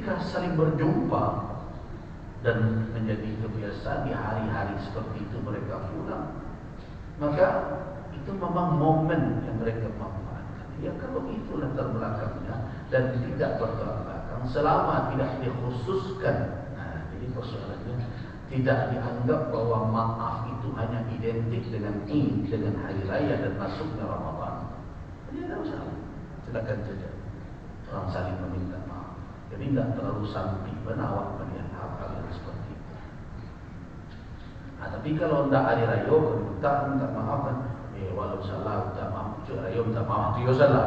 ketika saling berjumpa dan menjadi kebiasaan di hari-hari seperti itu mereka pulang, maka itu memang momen yang mereka manfaatkan. Ya kalau itu latar belakangnya dan tidak bertolak belakang, selama tidak dikhususkan, jadi persoalannya tidak dianggap bahwa maaf itu hanya identik dengan Id, dengan hari raya dan masuknya Ramadan. Jadi tidak usah, silakan saja orang saling meminta maaf. Jadi tidak terlalu sampai menawar melihat hal-hal yang seperti itu. Tapi kalau tidak hari raya minta maaf kan, walau salah minta maaf, hari raya minta maaf itu salah,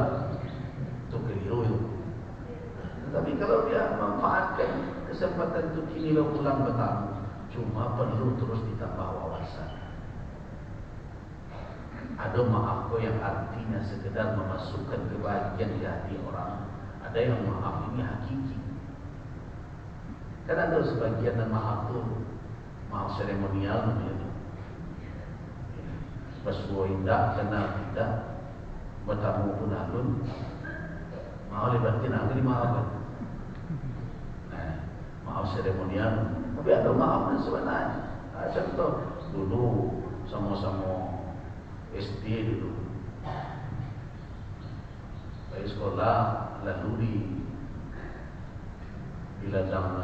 itu keliru itu. Tapi kalau dia manfaatkan kesempatan itu kini lo pulang bertamu, cuma perlu terus ditambah wawasan. Ada maaf yang artinya sekedar memasukkan kebahagiaan di hati orang. Ada yang maaf ini hakiki. Kan ada sebagian dan maaf itu maaf seremonial namanya. Bersuah indah, kenal tidak, bertamu pun alun, maaf lebatin aku dimaafkan. Maaf seremonial, tapi ada maaf yang sebenarnya. Contoh dulu sama-sama SD dulu, baik sekolah lalu di ladang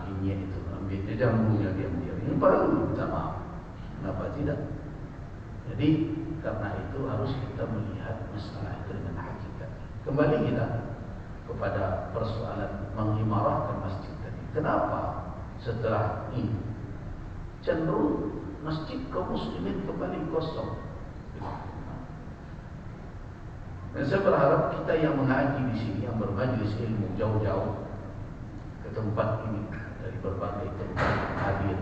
inyek itu ambil dia jambunya diam-diam. Ini baru minta maaf. Kenapa tidak? Jadi karena itu harus kita melihat masalah itu dengan hakikat. Kembali kita kepada persoalan mengimarahkan masjid tadi. Kenapa setelah ini cenderung masjid kaum muslimin kembali kosong? Dan saya berharap kita yang mengaji di sini, yang bermajlis ilmu jauh-jauh ke tempat ini dari berbagai tempat hadir,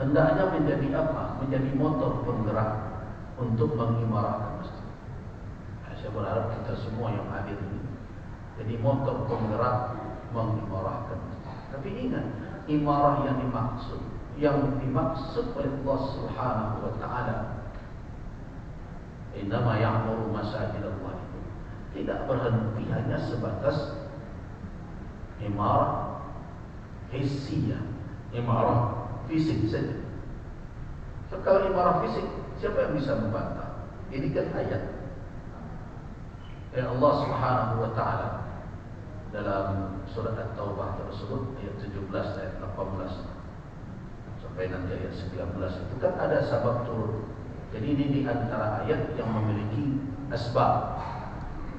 hendaknya menjadi apa? Menjadi motor penggerak untuk mengimarahkan masjid. Saya berharap kita semua yang hadir ini jadi motor penggerak mengimarahkan masjid. Tapi ingat, imarah yang dimaksud oleh Allah Subhanahu wa taala, innama ya'muru masajidallah, itu tidak berhenti hanya sebatas imarah hissiyah, imarah fisik saja. So, kalau imarah fisik, siapa yang bisa membantah? Ini kan ayat yang Allah Subhanahu wa taala dalam surat At-Taubah tersebut ayat 17 ayat 18 sampai nanti ayat 19 itu kan ada sabab turun. Jadi ini di antara ayat yang memiliki asbab,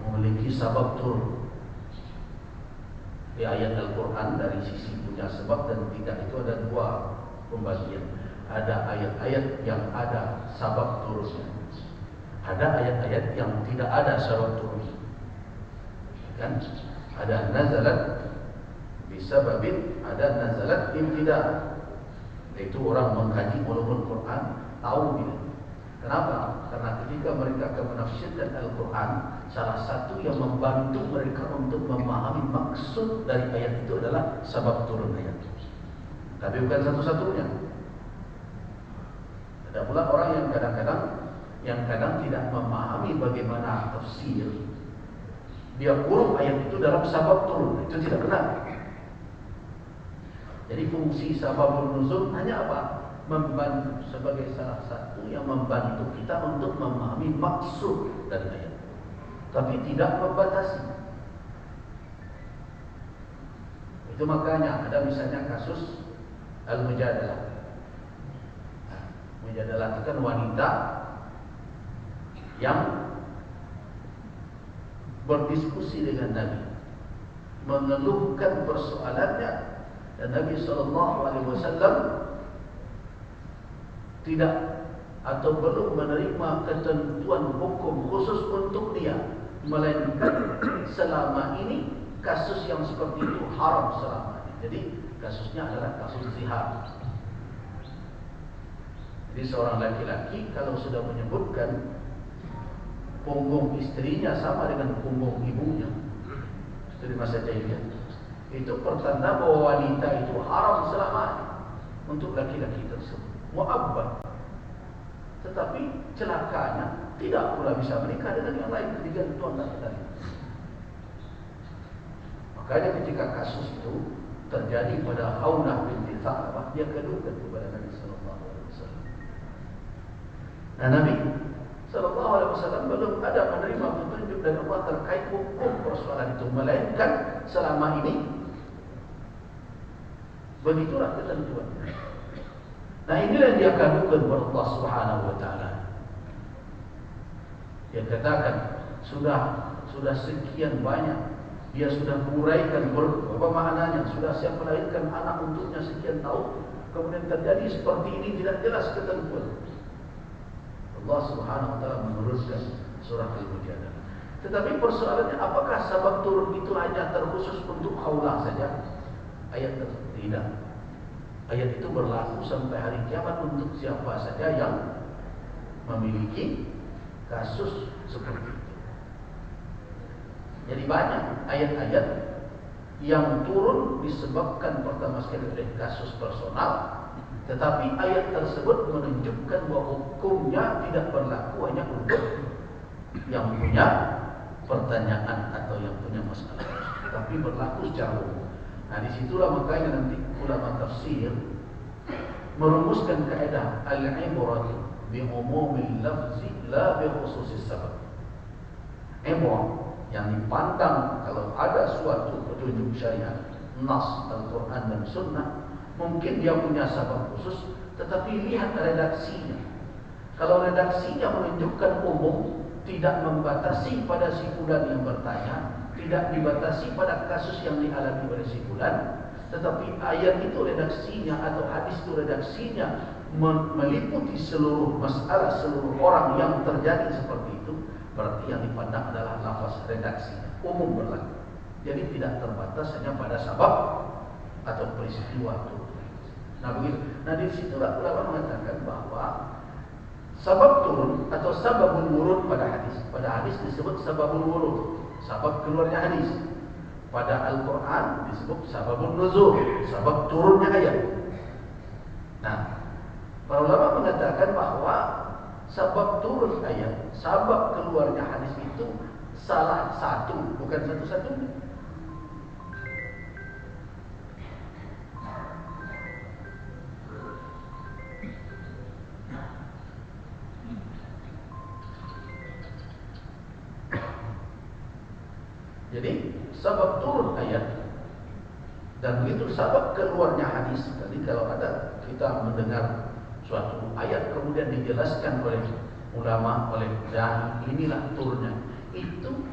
memiliki sabab turun. Di ayat Al-Quran dari sisi punya sebab dan tidak itu ada dua pembagian. Ada ayat-ayat yang ada sabab turunnya, ada ayat-ayat yang tidak ada sabab turunnya. Kan? Ada nazalat bisababin, ada nazalat ibtida. Itu orang mengkaji ulumul Quran tahu bila. Kenapa? Karena ketika mereka akan menafsirkan Al-Quran, salah satu yang membantu mereka untuk memahami maksud dari ayat itu adalah sebab turun ayat. Tapi bukan satu-satunya. Ada pula orang yang kadang tidak memahami bagaimana tafsir. Dia kurung ayat itu dalam sebab turun. Itu tidak benar. Jadi fungsi sababul nuzul hanya apa? Membantu sebagai salah satu yang membantu kita untuk memahami maksud dari ayat, tapi tidak membatasi. Itu makanya ada misalnya kasus al-mujadalah. Mujadalah itu kan wanita yang berdiskusi dengan Nabi, mengeluhkan persoalannya, dan Nabi SAW tidak atau belum menerima ketentuan hukum khusus untuk dia, melainkan selama ini kasus yang seperti itu haram selamanya. Jadi kasusnya adalah kasus zihar. Jadi seorang laki-laki kalau sudah menyebutkan punggung istrinya sama dengan punggung ibunya, itu di masa jahiliyah, itu pertanda bahwa wanita itu haram selamanya untuk laki-laki tersebut. Mu'abbad. Tetapi celakanya tidak pula bisa menikah dengan yang lain ketika tuan tak tadi. Makanya ketika kasus itu terjadi pada Khawlah binti Tha'labah, dia kedukan kepada Nabi sallallahu alaihi wasallam. Nah, Nabi sallallahu alaihi wasallam belum ada menerima petunjuk dari Allah terkait hukum persoalan itu, melainkan selama ini begitulah ketentuan. Nah, inilah yang dia kadukan kepada Allah Subhanahu wa taala. Dia katakan sudah sekian banyak, dia sudah uraikan apa maknanya, sudah siap melahirkan anak untuknya sekian tahun, kemudian terjadi seperti ini, tidak jelas ketentuan. Allah Subhanahu wa taala menurunkan surah Al-Mujadalah. Tetapi persoalannya, apakah sabab turun itu hanya terkhusus untuk Khawlah saja? Ayat tersebut tidak. Ayat itu berlaku sampai hari kiamat untuk siapa saja yang memiliki kasus seperti itu. Jadi banyak ayat-ayat yang turun disebabkan pertama sekali oleh kasus personal, tetapi ayat tersebut menunjukkan bahwa hukumnya tidak berlaku hanya untuk yang punya pertanyaan atau yang punya masalah, tapi berlaku secara umum. Nah, disitulah makanya nanti ulama tafsir merumuskan kaidah al-ibratu bi umumil lafzi la bi khususis sabab. Ibrah yang dipandang kalau ada suatu petunjuk syariat, nas Al-Quran dan Sunnah, mungkin dia punya sabab khusus, tetapi lihat redaksinya. Kalau redaksinya menunjukkan umum, tidak membatasi pada si fulan yang bertanya, tidak dibatasi pada kasus yang dialami oleh si fulan, tetapi ayat itu redaksinya atau hadis itu redaksinya meliputi seluruh masalah, seluruh orang yang terjadi seperti itu, berarti yang dipandang adalah lafaz redaksinya, umum berlaku. Jadi tidak terbatas hanya pada sabab atau peristiwa itu. Nah begitu. Nah disitulah ulama mengatakan bahwa sabab turun atau sababul wurud pada hadis disebut sababul wurud, sabab keluarnya hadis. Pada Al-Quran disebut sababun nuzul, sabab turunnya ayat. Nah, para ulama mengatakan bahwa sabab turun ayat, sabab keluarnya hadis itu salah satu, bukan satu-satunya. Jadi sabab turun ayat dan begitu sabab keluarnya hadis. Tadi kalau ada kita mendengar suatu ayat kemudian dijelaskan oleh ulama, oleh dai, inilah turunnya. Itu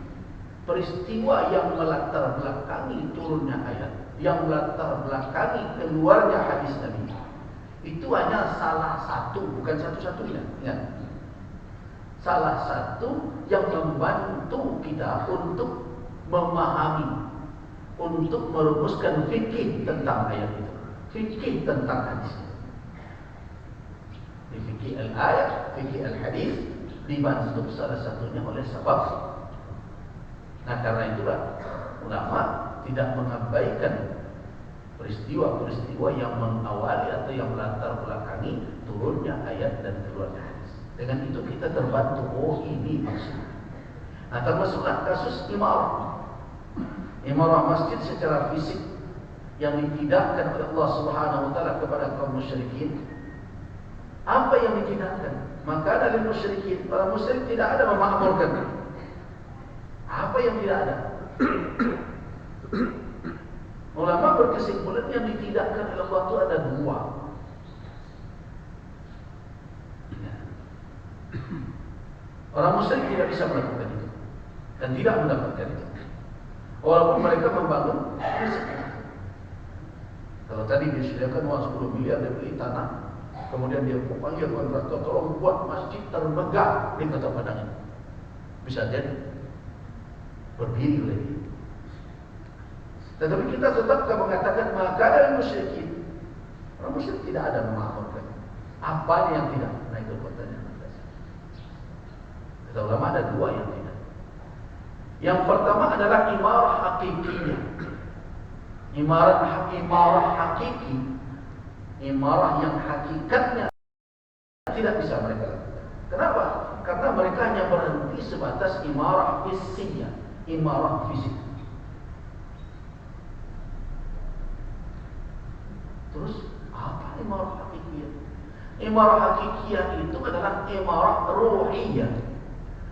peristiwa yang melatar belakangi turunnya ayat, yang melatar belakangi keluarnya hadis Nabi. Itu hanya salah satu, bukan satu-satunya. Ingat, salah satu yang membantu kita untuk memahami, untuk merumuskan fikih tentang ayat itu, fikih tentang hadis itu. Di fikih al-ayat, fikih al-hadis dibantu salah satunya oleh sabab. Nah karena itulah ulama tidak mengabaikan peristiwa-peristiwa yang mengawali atau yang melatar belakangi turunnya ayat dan keluarnya hadis. Dengan itu kita terbantu, oh ini maksudnya. Nah termasuklah kasus imarah masjid secara fisik yang ditidakkan oleh Allah Subhanahu wa taala kepada kaum musyrikin. Apa yang ditidakkan? Maka dari musyrikin, para musyrik tidak ada memakmurkan. Apa yang tidak ada? Ulama berkesimpulan yang ditidakkan oleh Allah itu ada dua. Orang musyrik tidak bisa melakukan itu dan tidak mendapatkan itu, walaupun mereka membangun masjid. Kalau tadi disediakan uang 10 miliar, dia beli tanah, kemudian dia panggil kontraktor, tolong buat masjid termegah di Kota Padang ini. Bisa jadi berdiri oleh dia. Tetapi kita tetap mengatakan maka dari musyrikin. Orang musyrik tidak ada memakmurkan. Apa yang tidak? Nah itu pertanyaan dasar. Kata ulama ada dua yang tidak. Yang pertama adalah imarah hakikiyah. Imarah hakiki, imarah yang hakikatnya tidak bisa mereka lakukan. Kenapa? Karena mereka hanya berhenti sebatas imarah fisiknya, imarah fisik. imarah hakikiyah itu adalah imarah ruhiyah,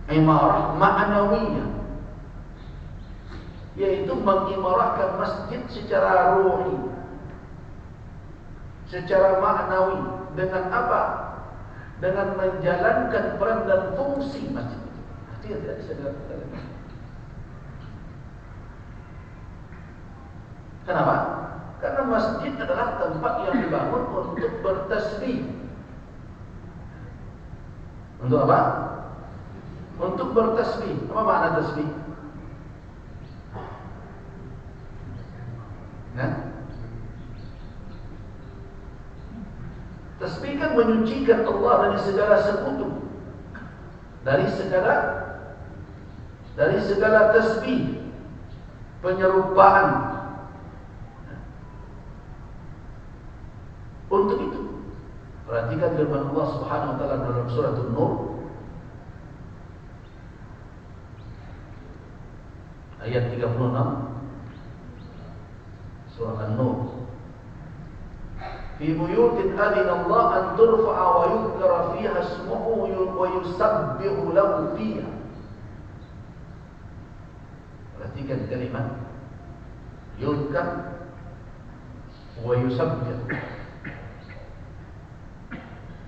imarah ma'nawiyah, yaitu mengimarahkan masjid secara ruhi, secara maknawi. Dengan apa? Dengan menjalankan peran dan fungsi masjid itu. Artinya tidak bisa dilakukan. Kenapa? Karena masjid adalah tempat yang dibangun untuk bertasbih. Untuk apa? Untuk bertasbih. Apa makna tasbih? Nah, tasbih kan menyucikan Allah dari segala sekutu, dari segala tasbih, penyerupaan. Untuk itu, perhatikan firman Allah Subhanahu wa taala dalam surah An-Nur ayat 36. Surah An-Nur. Fi buyutin adina Allah an turfa'a wa yudhkara fiha ismuhu wa yusabbihu lahu fiha. Perhatikan kalimat yudhkar wa yusabbih.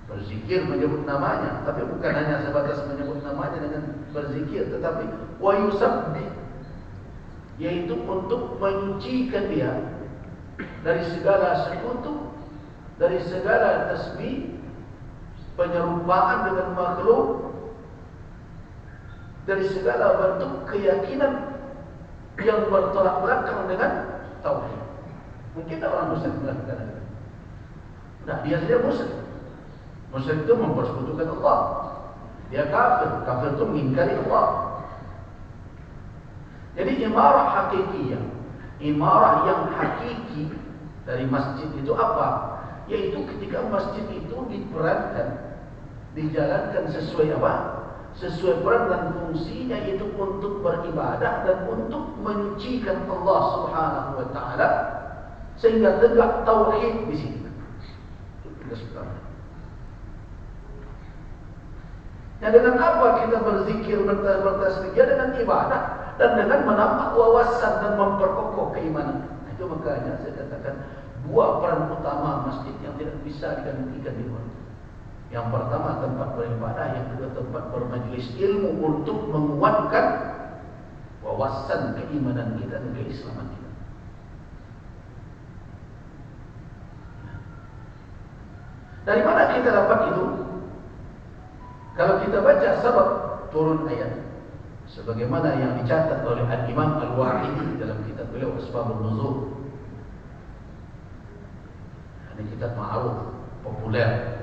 Berzikir menyebut namanya, tapi bukan hanya sebatas menyebut namanya dengan berzikir, tetapi wa yusabbih, yaitu untuk menyucikan dia dari segala sekutu, dari segala tasbih, penyerupaan dengan makhluk, dari segala bentuk keyakinan yang bertolak belakang dengan tauhid. Mungkin ada orang musyrik melakukan itu. Nah, dia saja musyrik. Musyrik itu mempersekutukan Allah. Dia kafir. Kafir itu mengingkari Allah. Jadi imarah hakikiyah, imarah yang hakiki dari masjid itu apa? Yaitu ketika masjid itu diperankan, dijalankan sesuai apa? Sesuai peran dan fungsinya, yaitu untuk beribadah dan untuk menyucikan Allah Subhanahu wa taala sehingga tegak tauhid di sini. Itu sebenarnya. Ya, dengan apa kita berzikir, bertasbih? Ya, dengan ibadah dan dengan menambah wawasan dan memperkokoh keimanan. Itu makanya saya katakan dua peran utama masjid yang tidak bisa digantikan di luar. Yang pertama tempat beribadah, yang kedua tempat bermajlis ilmu untuk menguatkan wawasan keimanan kita dan keislaman kita. Dari mana kita dapat itu? Kalau kita baca sebab turun ayat, sebagaimana yang dicatat oleh Al-Imam Al-Wahidi dalam kitab beliau Asbabun Nuzul. Ini kitab ma'ruf, populer,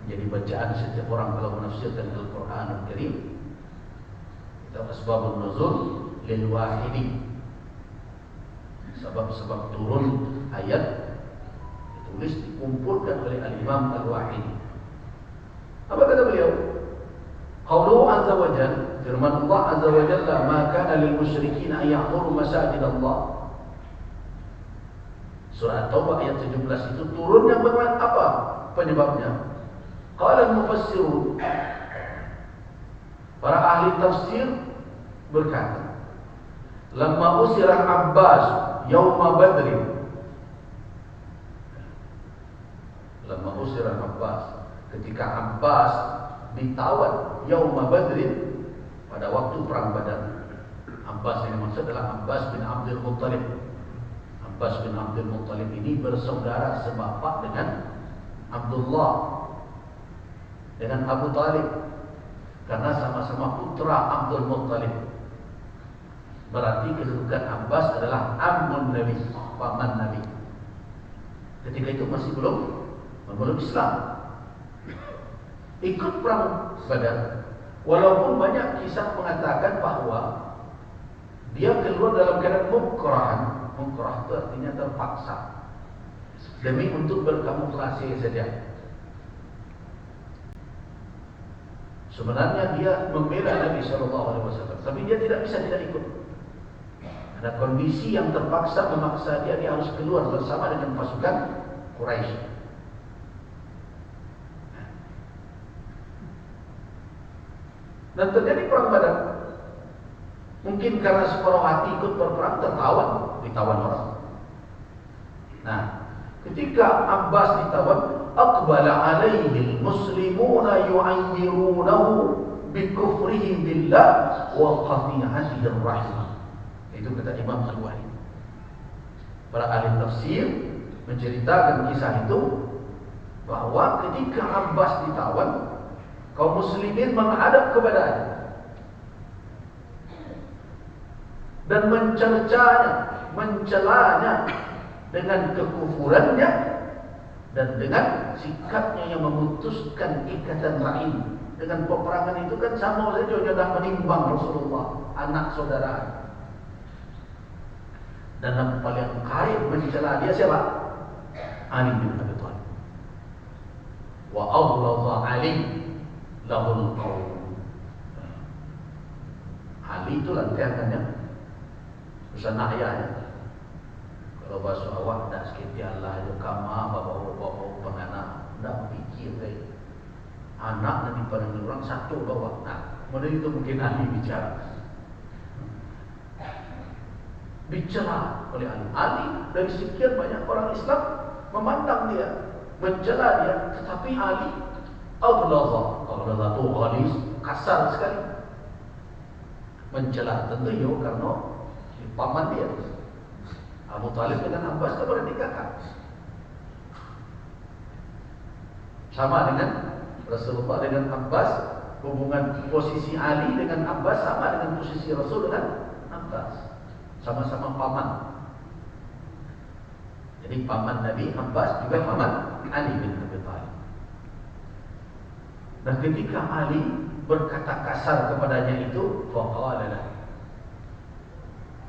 menjadi bacaan setiap orang kalau menafsirkan Al-Quran Al-Karim. Kitab Asbabun Nuzul lil Wahidi. Sebab-sebab turun ayat ditulis, dikumpulkan oleh Al-Imam Al-Wahidi. Apa kata beliau? Qauluhu azza wa jalla, firman Allah azza wa jalla, "Ma kana lil musyrikin an ya'muru masajid Allah." Surah Taubah ayat 17 itu turunnya bagaimana? Apa penyebabnya? Qala al-mufassirun, para ahli tafsir berkata, "Lamma usira Abbas yauma Badr." Lamma usira Abbas, ketika Abbas ditawan yauma Badrin, pada waktu perang Badar. Abbas yang maksud adalah Abbas bin Abdul Muttalib. Abbas bin Abdul Muttalib ini bersaudara sebapak dengan Abdullah, dengan Abu Talib, karena sama-sama putra Abdul Muttalib. Berarti kedudukan Abbas adalah ammun Nabi, paman Nabi. Ketika itu masih belum Islam. Ikut perang Badar. Walaupun banyak kisah mengatakan bahwa dia keluar dalam keadaan mukrahan. Mukrah itu artinya terpaksa, demi untuk berkamuflase saja. Sebenarnya dia membela Nabi SAW, tapi dia tidak bisa tidak ikut. Ada kondisi yang terpaksa memaksa dia harus keluar bersama dengan pasukan Quraisy. Dan terjadi perang Badar. Mungkin karena separuh hati ikut berperang, ditawan orang. Nah, ketika Abbas ditawan, aqbala alaihi muslimuna yu'ayyirunahu bikufrihi billah wa qati'atihi rahimah. Itu kata Imam Al-Wahid. Para ahli tafsir menceritakan kisah itu, bahwa ketika Abbas ditawan, kaum muslimin menghadap kepadanya dan mencercanya, mencelanya dengan kekufurannya dan dengan sikapnya yang memutuskan ikatan rahim. Dengan peperangan itu kan sama saja sudah menimbang Rasulullah, anak saudara. Dan yang paling karib mencela dia siapa? Ali bin Abi Thalib. Wa aghladha Ali lahul qaum. Ali itu lantiangannya usaha ayahnya. Kalau bahasa awak tak sikit Allah itu kama bapak-bapak penganak tak fikir deh. Anak nanti pada orang satu bawa. Nah, mana itu mungkin Ali bicara. Bicara oleh Ali. Ali dari sekian banyak orang Islam memandang dia, mencela dia, tetapi Ali aghlazah tu ghalis, kasar sekali. Mencela tentu karena paman dia. Abu Talib dengan Abbas itu berarti kakak. Sama dengan Rasulullah dengan Abbas, hubungan posisi Ali dengan Abbas sama dengan posisi Rasul dengan Abbas. Sama-sama paman. Jadi paman Nabi Abbas juga paman Ali bin Abi Thalib. Dan ketika Ali berkata kasar kepadanya itu, faqala lahu.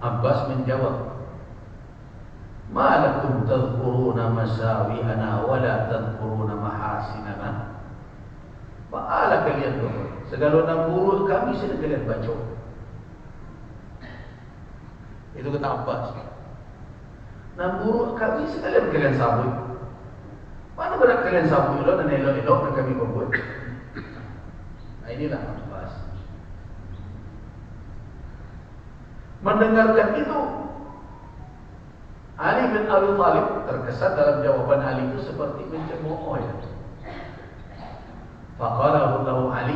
Abbas menjawab, "Ma lakum tadhkuruna masawi'ana wa la tadhkuruna mahasinana?" Bagaimana kalian berdua? Segala nama buruk kami sudah kalian baca. Itu kata Abbas. Nama buruk kami sekalian kalian sabut. Mana berat kalian sabut elok dan elok-elok dan kami berbuat. Nah, inilah Abbas. Mendengarkan itu, Ali bin Abi Thalib terkesan dalam jawaban Ali itu seperti mencemooh ya. Faqala lahu Ali,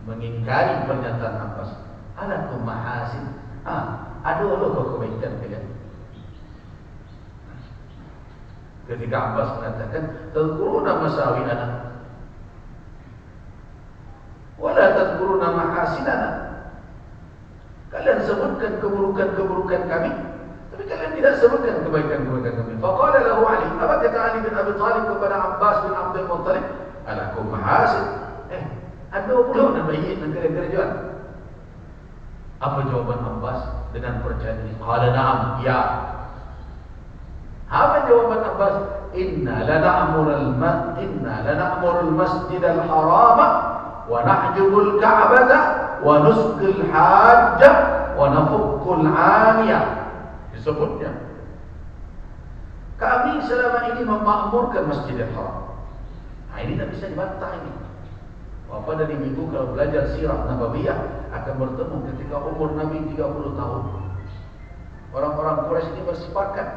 mengingkari pernyataan Abbas. Alakum mahasin. Aduh kebaikan kalian. Ketika Abbas mengatakan, tadhkuruna masawi'ana wa la tadhkuruna mahasinana. Kalian sebutkan keburukan-keburukan kami, tapi kalian tidak sebutkan kebaikan-kebaikan kami. Faqala lahu Ali, apa kata Ali bin Abi Thalib kepada Abbas bin Abdul Muttalib? Alakum mahasin. Ada pula nak baik nak kerja-kerjaan. Apa jawaban Abbas dengan percaya ini? Qala na'am, ya. Apa jawaban Abbas? Inna lana'murul masjid al-haram wa nahjubul ka'bata wa nusqil hajjah wa nafukkul 'aniyah. Disebutnya, kami selama ini memakmurkan Masjidil Haram. Nah, ini tak bisa dibantah ini. Apa dari minggu kalau belajar sirah Nabawiyah akan bertemu ketika umur Nabi 30 tahun. Orang-orang Quraisy ini bersepakat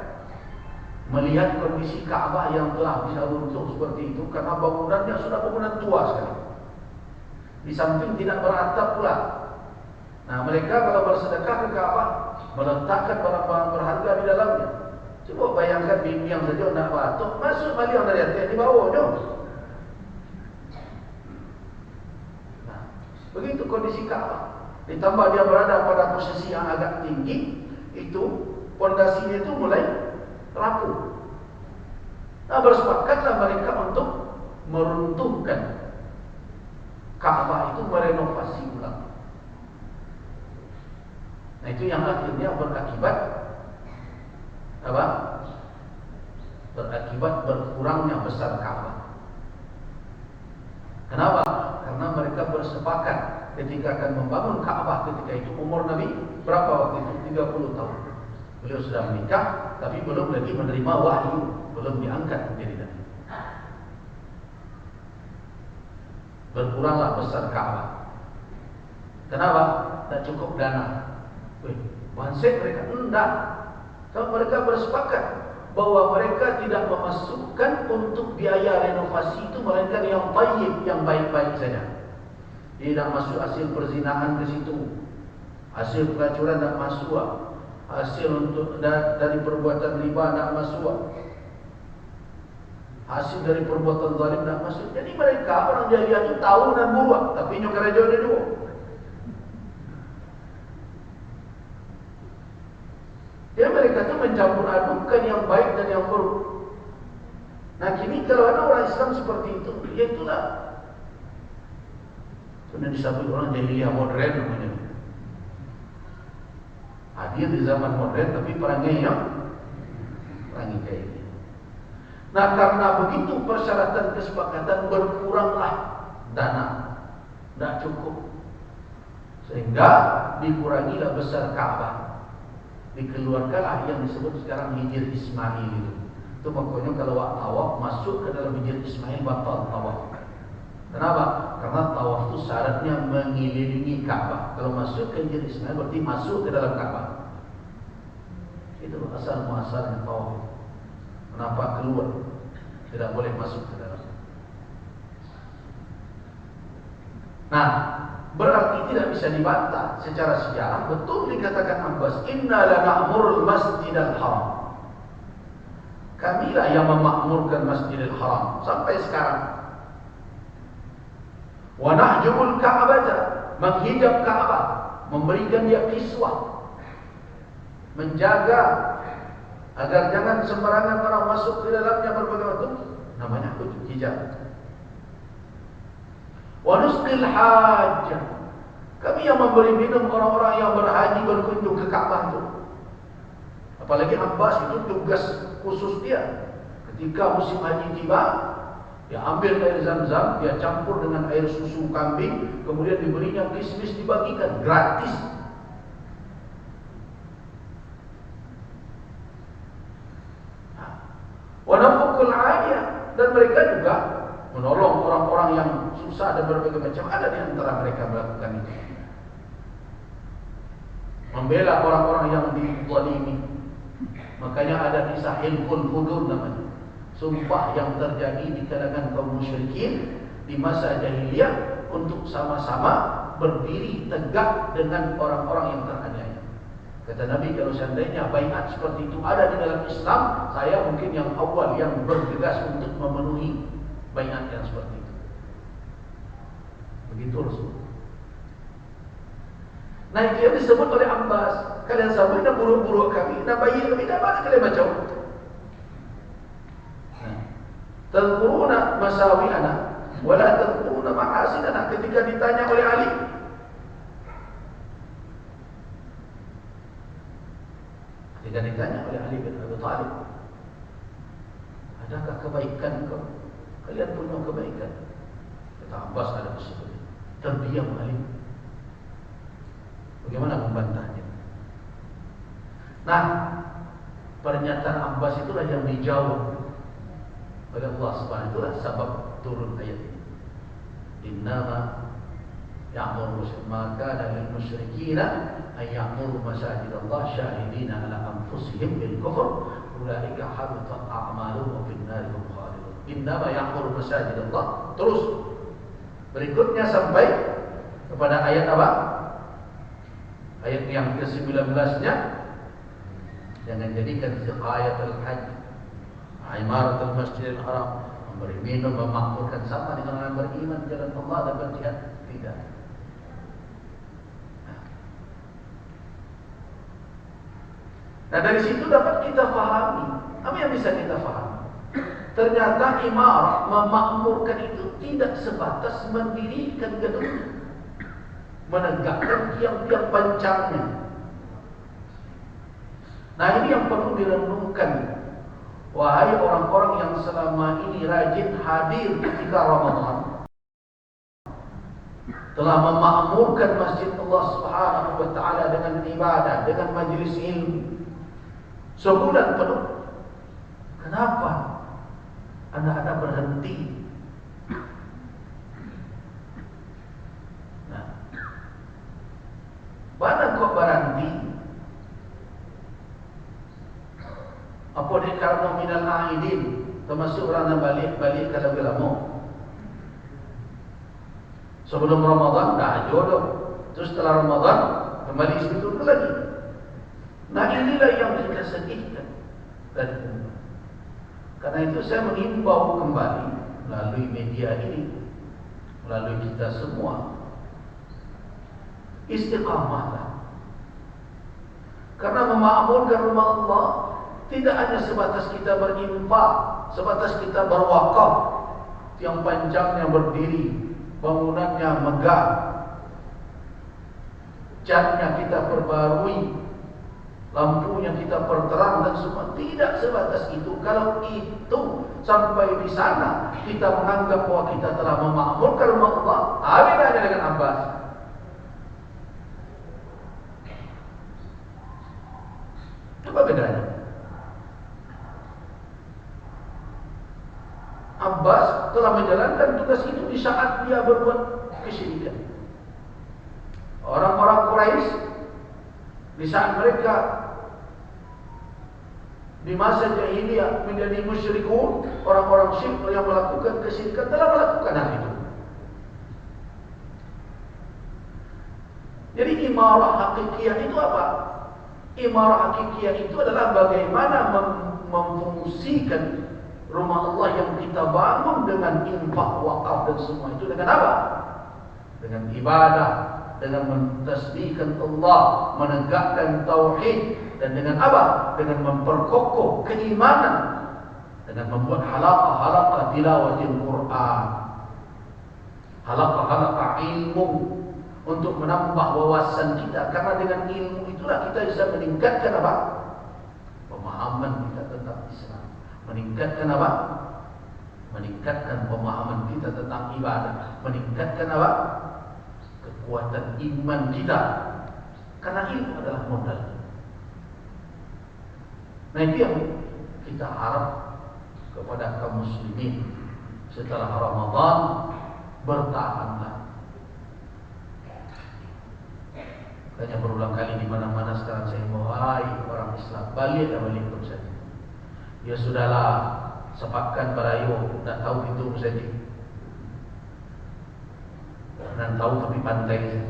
melihat kondisi Ka'bah yang telah bisa runtuh seperti itu karena bangunannya sudah bangunan tua sekali. Di samping tidak beratap pula. Nah, mereka kalau bersedekah ke Ka'bah meletakkan barang-barang berharga di dalamnya. Coba bayangkan bimbing saja nak batuk, masuk balik orang dari atas di bawahnya. Nah, begitu kondisi Ka'bah. Ditambah dia berada pada posisi yang agak tinggi, itu pondasinya itu mulai rapuh. Nah, bersepakatlah mereka untuk meruntuhkan Ka'bah itu, merenovasi ulang. Nah, itu yang akhirnya berakibat apa? Berakibat berkurangnya besar Ka'bah. Kenapa? Karena mereka bersepakat ketika akan membangun Ka'bah ketika itu umur Nabi berapa waktu itu? 30 tahun. Beliau sudah menikah tapi belum lagi menerima wahyu, belum diangkat menjadi Nabi. Berkuranglah besar Ka'bah. Kenapa? Tidak cukup dana. Bansek mereka enggak. Kalau mereka bersepakat bahwa mereka tidak memasukkan untuk biaya renovasi itu melainkan yang tayyib, yang baik-baik saja. Tidak masuk hasil perzinahan ke situ, hasil pelacuran tidak masuk, hasil untuk dari perbuatan riba tidak masuk, hasil dari perbuatan zalim tidak masuk. Jadi mereka orang jahiliyah itu tahu dan buruak, tapi nyo kerja dia dulu. Jadi mereka itu mencampur adukan yang baik dan yang buruk. Nah kini kalau ada orang Islam seperti itu, ya itulah sudah disebut orang jahiliyah modern namanya. Hadir di zaman modern tapi perangai kayak ini. Nah karena begitu persyaratan kesepakatan berkuranglah dana, tidak cukup, sehingga dikurangilah besar Ka'bah, dikeluarkanlah yang disebut sekarang Hijr Ismail itu pokoknya kalau tawaf masuk ke dalam Hijr Ismail batal tawaf. Kenapa? Karena tawaf itu syaratnya mengelilingi Ka'bah. Kalau masuk ke Hijr Ismail berarti masuk ke dalam Ka'bah. Itu asal muasalnya tawaf. Kenapa keluar? Tidak boleh masuk ke dalam. Nah, berarti tidak bisa dibantah secara sejarah. Betul dikatakan Abbas, inna la na'murul masjidal haram. Kamilah yang memakmurkan Masjidil Haram sampai sekarang. Wa nahjubul Ka'bah, menghijab Ka'bah, memberikan dia kiswah, menjaga agar jangan sembarangan orang masuk ke dalamnya berbagai macam, namanya hijab. Wa nusqil hajj, kami yang memberi minum orang-orang yang berhaji berkunjung ke Ka'bah itu. Apalagi Abbas itu tugas khusus dia. Ketika musim haji tiba, dia ambil air Zam-Zam, dia campur dengan air susu kambing, kemudian diberinya kismis, dibagikan gratis. Wa nafukul aliyah, dan mereka juga menolong orang-orang yang susah dan berbagai macam. Ada di antara mereka melakukan itu, membela orang-orang yang dizalimi. Makanya ada di Hilful Fudur namanya, sumpah yang terjadi di kalangan kaum musyrikin di masa jahiliyah untuk sama-sama berdiri tegak dengan orang-orang yang teraniaya. Kata Nabi, kalau seandainya baiat seperti itu ada di dalam Islam, saya mungkin yang awal yang bergegas untuk memenuhi baiat yang seperti itu. Begitu Rasul. Nah itu yang disebut oleh Abbas, kalian sampai dan buruk-buruk kami, dan bayi kami, dan mana kalian macam? Tadkuruna masawi'ana wala tadkuruna ma'asinana. Ketika ditanya oleh Ali, bin Abi Thalib, adakah kebaikan kau? Kalian punya kebaikan? Kata Abbas, ada seperti itu. Terdiam Ali. Bagaimana membantahnya? Nah, pernyataan Abbas itulah yang dijawab oleh Allah Subhanahu wa taala, sebab turun ayat ini. Innama ya'muru ma kana lil musyrikina ay ya'muru masajid Allah syahidina ala anfusihim bil kufr ulaika habitat a'maluhum wa fin nar hum khalidun. Innama ya'muru masajid Allah. Terus berikutnya sampai kepada ayat apa? Ayat yang ke-19-nya, jangan jadikan siqayatul hajj, imaratul masjidil haram, memberi minum, memakmurkan, sama dengan orang beriman jalan Allah dan berjihad. Tidak. Nah dari situ dapat kita fahami. Apa yang bisa kita fahami? Ternyata imarah, memakmurkan itu tidak sebatas mendirikan gedung, menegakkan tiang-tiang pancangnya. Nah ini yang perlu direnungkan. Wahai orang-orang yang selama ini rajin hadir ketika Ramadan, telah memakmurkan masjid Allah Subhanahu wa taala dengan ibadah, dengan majlis ilmu sebulan penuh. Kenapa Anda berhenti? Apa dia karena minal aidin, termasuk orang yang balik kalau gelamo. Sebelum Ramadan dah jodoh, terus setelah Ramadan kembali sebetulnya lagi. Nah inilah yang kita sedihkan dari umat. Karena itu saya mengimbau kembali melalui media ini, melalui kita semua, istiqamahlah. Karena memakmurkan rumah Allah tidak hanya sebatas kita berinfak, sebatas kita berwakaf, tiang panjangnya berdiri, bangunannya megah, catnya kita perbarui, lampunya kita perterang dan semua. Tidak sebatas itu. Kalau itu sampai di sana kita menganggap bahwa kita telah memakmurkan rumah Allah, bedanya dengan Abbas. Apa bedanya? Abbas telah menjalankan tugas itu di saat dia berbuat kesyirikan. Orang-orang Quraisy di saat mereka di masa jahiliyah menjadi musyrikun, orang-orang syirik yang melakukan kesyirikan telah melakukan hal itu. Jadi imarah hakikiyah itu apa? Imarah hakikiyah itu adalah bagaimana memfungsikan rumah Allah yang kita bangun dengan infak, wakaf dan semua itu dengan apa? Dengan ibadah, dengan mentasbihkan Allah, menegakkan tauhid, dan dengan apa? Dengan memperkokoh keimanan, dengan membuat halaqah-halaqah tilawatil Quran, halaqah-halaqah ilmu untuk menambah wawasan kita. Karena dengan ilmu itulah kita bisa meningkatkan apa? Pemahaman kita tentang Islam. Meningkatkan apa? Meningkatkan pemahaman kita tentang ibadah. Meningkatkan apa? Kekuatan iman kita. Karena ilmu adalah modal. Nah itu yang kita harap kepada kaum muslimin. Setelah Ramadan, bertahanlah. Tanya berulang kali di mana-mana sekarang saya wahai orang Islam, balik pun saja. Ya sudahlah, sepakat barayo, tak tahu itu saja. Dan tahu tapi pandai saja.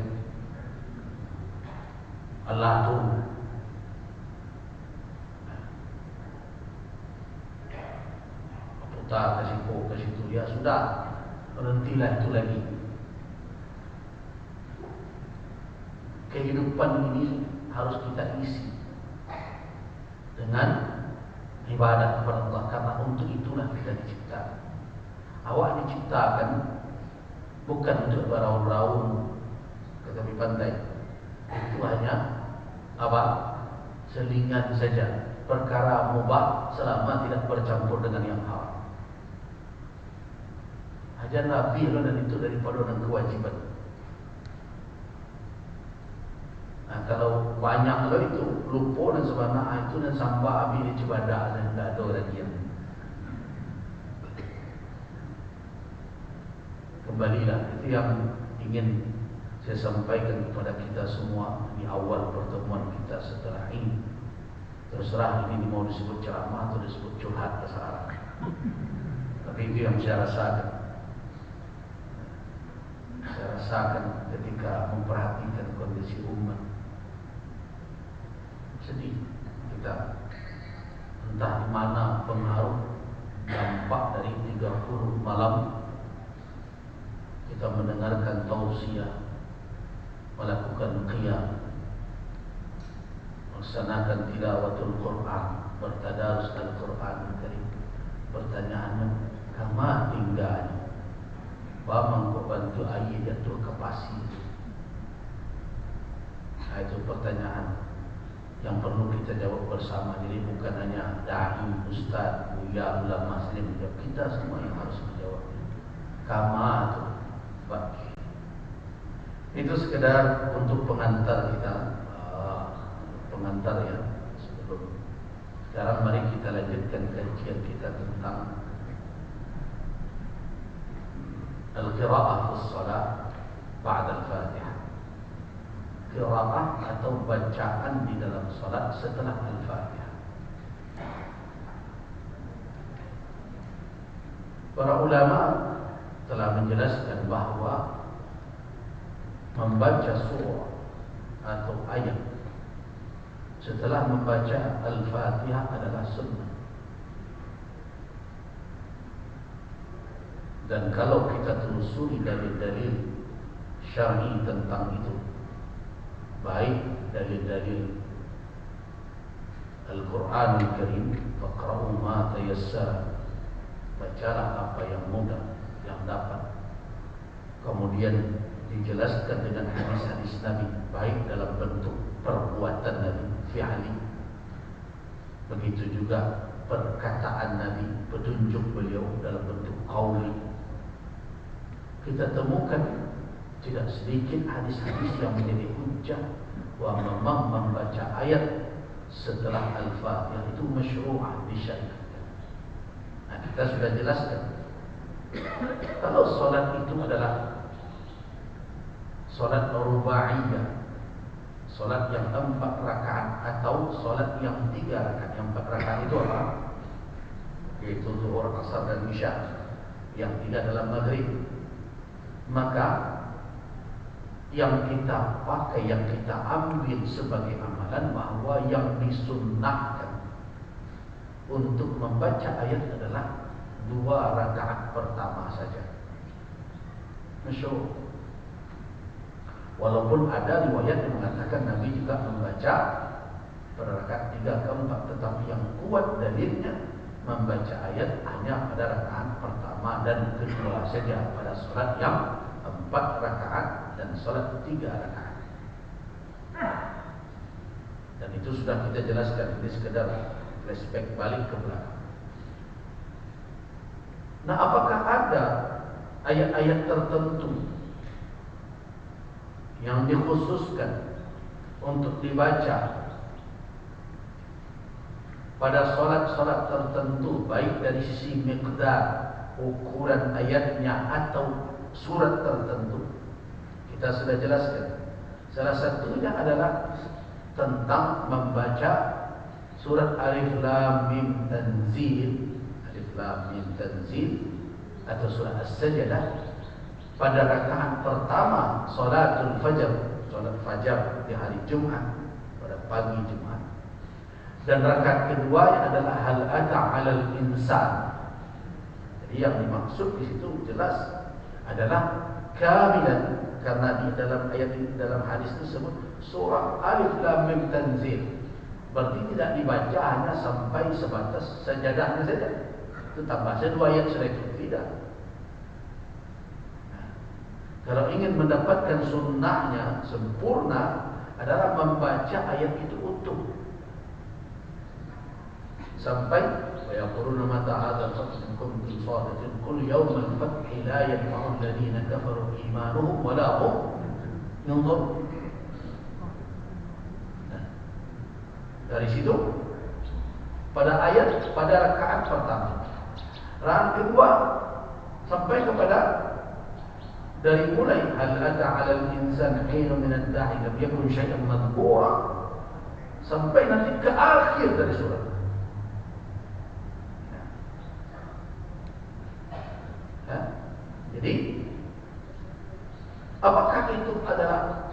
Allah tu putar ke situ, ya sudah, berhentilah itu lagi. Kehidupan ini harus kita isi dengan ibadah kepada Allah, karena untuk itulah kita diciptakan. Awak diciptakan bukan untuk beraung-raung ke tepi pantai. Itu hanya apa? Selingan saja, perkara mubah selama tidak bercampur dengan yang haram. Ajar Nabi dan itu daripada orang kewajiban. Nah, kalau banyak itu lupa dan sebenarnya itu dan sampai habis ibadah dan tidak ada lagi yang. Kembalilah, itu yang ingin saya sampaikan kepada kita semua di awal pertemuan kita setelah ini. Terserah ini mau disebut ceramah atau disebut curhat terserah. Tapi itu yang saya rasakan. Saya rasakan ketika memperhatikan kondisi umat. Sedih kita, entah di mana pengaruh dampak dari 30 malam kita mendengarkan tausiah, melakukan qiyam, melaksanakan tilawatul Quran, bertadarus Al-Quran Karim. Pertanyaannya, kama tinggalnya bamang kau bantu ayat jatuh ke pasir. Nah, itu pertanyaan yang perlu kita jawab bersama. Jadi bukan hanya dai, ustaz, buya, ulama saja menjawab, kita semua yang harus menjawab. Kama itu bagi. Itu sekedar untuk pengantar kita, pengantar ya. Sebelum sekarang mari kita lanjutkan kajian kita tentang al-qira'ah fi shalah ba'da al-Fatihah. Qira'ah atau bacaan di dalam salat setelah Al-Fatihah. Para ulama telah menjelaskan bahwa membaca surah atau ayat setelah membaca Al-Fatihah adalah sunnah. Dan kalau kita telusuri dalil-dalil syar'i tentang itu, baik dalil-dalil Al-Quran Al-Karim, faqra'u ma tayassara, bacalah apa yang mudah, yang dapat. Kemudian dijelaskan dengan hadis-hadis Nabi, baik dalam bentuk perbuatan Nabi, fi'ali, begitu juga perkataan Nabi, petunjuk beliau dalam bentuk qauli. Kita temukan tidak sedikit hadis-hadis yang menjadi hujjah bahwa memang membaca ayat setelah Al-Fatihah itu masyru'ah, disyariatkan. Nah, kita sudah jelaskan kalau solat itu adalah solat rubaiyah, solat yang 4 rakaat atau solat yang 3 rakaat. Yang 4 rakaat itu apa? Yaitu zuhur, asar dan isya. Yang 3 dalam maghrib. Maka yang kita pakai, yang kita ambil sebagai amalan bahwa yang disunnahkan untuk membaca ayat adalah 2 rakaat pertama saja. Masyhur. Walaupun ada riwayat yang mengatakan Nabi juga membaca pada rakaat 3 ke 4, tetapi yang kuat dalilnya membaca ayat hanya pada rakaat pertama dan kedua saja pada salat yang 4 rakaat dan salat 3 rakaat. Dan itu sudah kita jelaskan, ini sekedar flashback balik ke belakang. Nah, apakah ada ayat-ayat tertentu yang dikhususkan untuk dibaca pada solat-solat tertentu, baik dari sisi miqdar, ukuran ayatnya, atau surat tertentu? Kita sudah jelaskan. Salah satunya adalah tentang membaca surat Alif Lam Mim Tanzil, Alif Lam Mim Tanzil, atau surat As-Sajdah pada rakaat pertama salatul fajar, salat fajar di hari Jumat, pada pagi Jumat. Dan rakaat kedua adalah hal ata 'alal insan. Jadi yang dimaksud di situ jelas adalah kamilan, karena di dalam ayat ini, dalam hadis tersebut surah Alif Lam Mim Tanzil, berarti tidak dibaca hanya sampai sebatas sajadahnya saja. Itu tambah 2 ayat sudah itu, tidak. Kalau ingin mendapatkan sunnahnya sempurna adalah membaca ayat itu utuh sampai وَيَقُولُونَ مَتَى هَذَا الْفَتْحُ إِنْ كُنتُمْ صَادِقِينَ قُلْ يَوْمَ الْفَتْحِ لَا يَنفَعُ الَّذِينَ كَفَرُوا إِيمَانُهُمْ وَلَا هُمْ يُنظَرُونَ. Dari situ pada ayat, pada rakaat pertama, rakaat kedua sampai kepada dari mulai hal ata 'alal insan hinun min ad-da'i lam yakun syai'an madhkura sampai nanti ke akhir dari surat. Jadi apakah itu adalah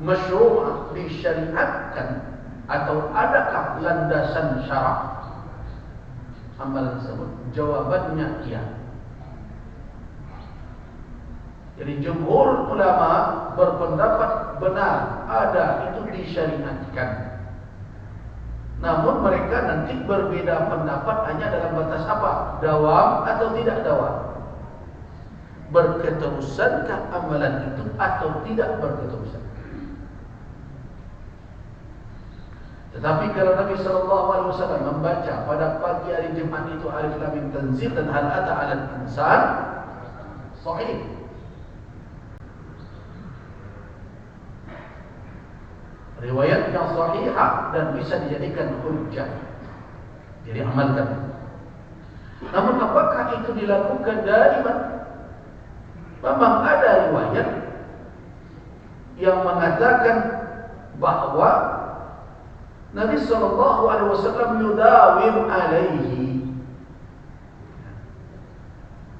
masyru'ah, disyariatkan, atau adakah landasan syarak amalan tersebut? Jawabannya iya. Jadi jumhur ulama berpendapat benar ada, itu disyariatkan. Namun mereka nanti berbeda pendapat hanya dalam batas apa? Dawam atau tidak dawam. Berketerusankah amalan itu atau tidak berketerusan? Tetapi kalau Nabi SAW membaca pada pagi hari Jumat itu Alif Lam Mim Tanzil dan hal ata 'alal insan, sahih. Riwayat yang sahihah dan bisa dijadikan hujjah. Jadi amalkan. Namun apakah itu dilakukan daiman? Memang ada riwayat yang mengatakan bahwa Nabi SAW yudawim alaihi,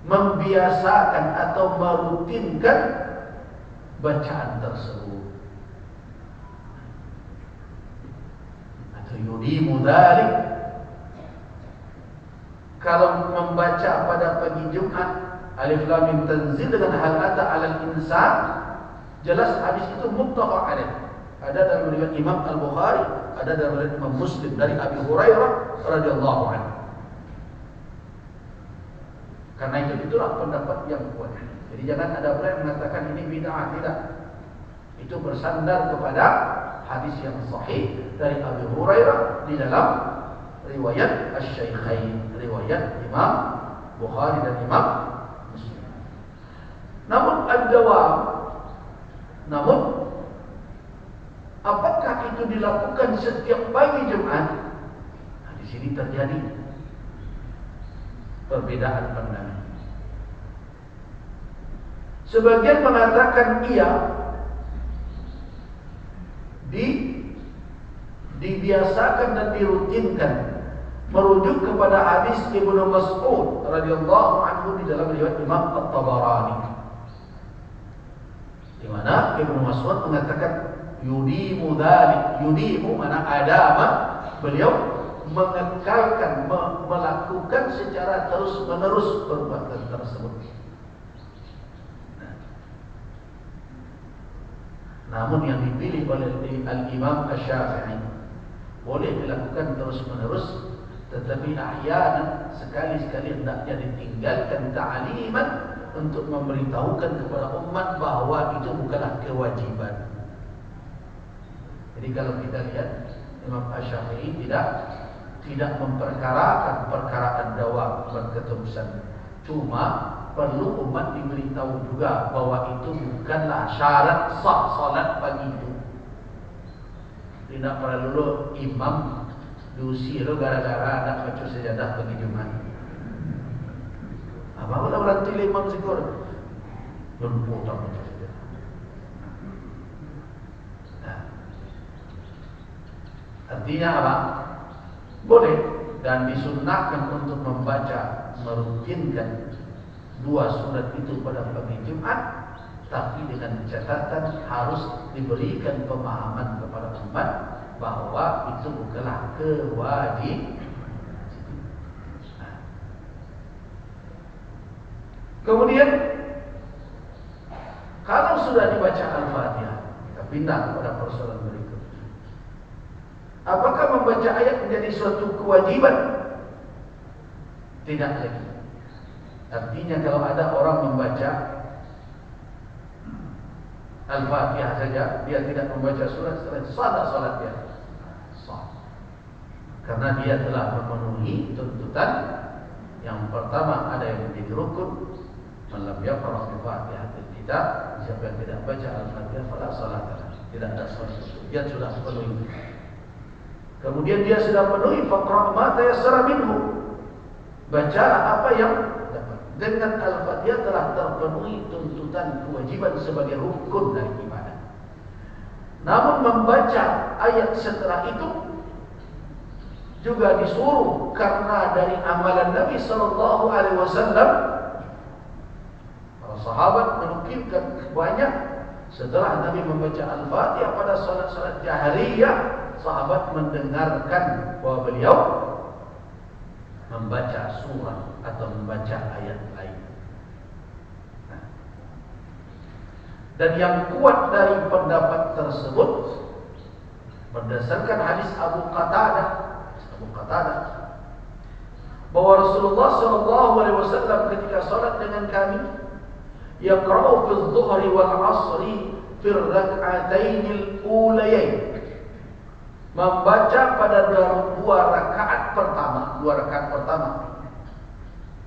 membiasakan atau merutinkan bacaan tersebut. Atau yudimu dzalik, kalau membaca pada pagi Jumat Alif Lam Mim Tanzil dengan hal ata 'alal insan, jelas hadis itu muttafaq alaih. Ada dalam riwayat Imam Al-Bukhari, ada dalam riwayat Imam Muslim dari Abi Hurairah radhiyallahu anhu. Karena itulah pendapat yang kuat. Jadi jangan ada pula yang mengatakan ini bid'ah, tidak. Itu bersandar kepada hadis yang sahih dari Abi Hurairah di dalam riwayat Asy-Syaikhain, riwayat Imam Bukhari dan Imam Muslim. Namun apakah itu dilakukan setiap pagi Jumat? Nah, di sini terjadi perbedaan pandangan. Sebagian mengatakan iya, dibiasakan dan dirutinkan, merujuk kepada hadis Ibnu Mas'ud radhiyallahu anhu di dalam riwayat Imam At-Tabarani, di mana Ibnu Mas'ud mengatakan yudimu dzalik. Yudimu mana adama, beliau mengekalkan, melakukan secara terus-menerus perbuatan tersebut. Namun yang dipilih oleh Al-Imam Asy-Syafi'i boleh dilakukan terus-menerus, tetapi ahyanan sekali-sekali hendaknya ditinggalkan ta'liman untuk memberitahukan kepada umat bahwa itu bukanlah kewajiban. Jadi kalau kita lihat Imam Asy-Syafi'i tidak memperkarakan perkaraan dawam berketerusan, cuma perlu umat diberitahu juga bahwa itu bukanlah syarat sah salat pagi itu. Tidak perlu imam diusir gara-gara nak baca sajadah pagi Jumat. Apa pula berarti imam sekur? Lumpuh tak baca sajadah. Nah, artinya apa? Boleh dan disunnahkan untuk membaca, merutinkan 2 surat itu pada pagi Jumat, tapi dengan catatan harus diberikan pemahaman kepada umat bahwa itu bukanlah kewajiban. Kemudian kalau sudah dibaca Al-Fatihah, kita pindah kepada persoalan berikut. Apakah membaca ayat menjadi suatu kewajiban? Tidak lagi. Artinya kalau ada orang membaca Al-Fatihah saja, dia tidak membaca surat selain sah salatnya. Sah. Karena dia telah memenuhi tuntutan. Yang pertama ada yang menjadi rukun, man lam yaqra bi Fatihatil Kitab, siapa yang tidak baca Al-Fatihah fala salata, tidak ada salat. Dia sudah penuhi. Kemudian dia sudah penuhi faqra ma tayassara minhu. Bacalah apa yang dengan Al-Fatihah telah terpenuhi tuntutan kewajiban sebagai rukun dari ibadah. Namun membaca ayat setelah itu juga disuruh, karena dari amalan Nabi sallallahu alaihi wasallam, para sahabat menukilkan banyak setelah Nabi membaca Al-Fatihah pada salat-salat jahriyah, sahabat mendengarkan bahwa beliau membaca surah atau membaca ayat lain. Dan yang kuat dari pendapat tersebut berdasarkan hadis Abu Qatadah bahwa Rasulullah SAW ketika salat dengan kami, yaqra'u fi adh-dhuhri wal 'ashri fi ar-rak'atayn al-ulayayn, membaca pada 2 rakaat pertama,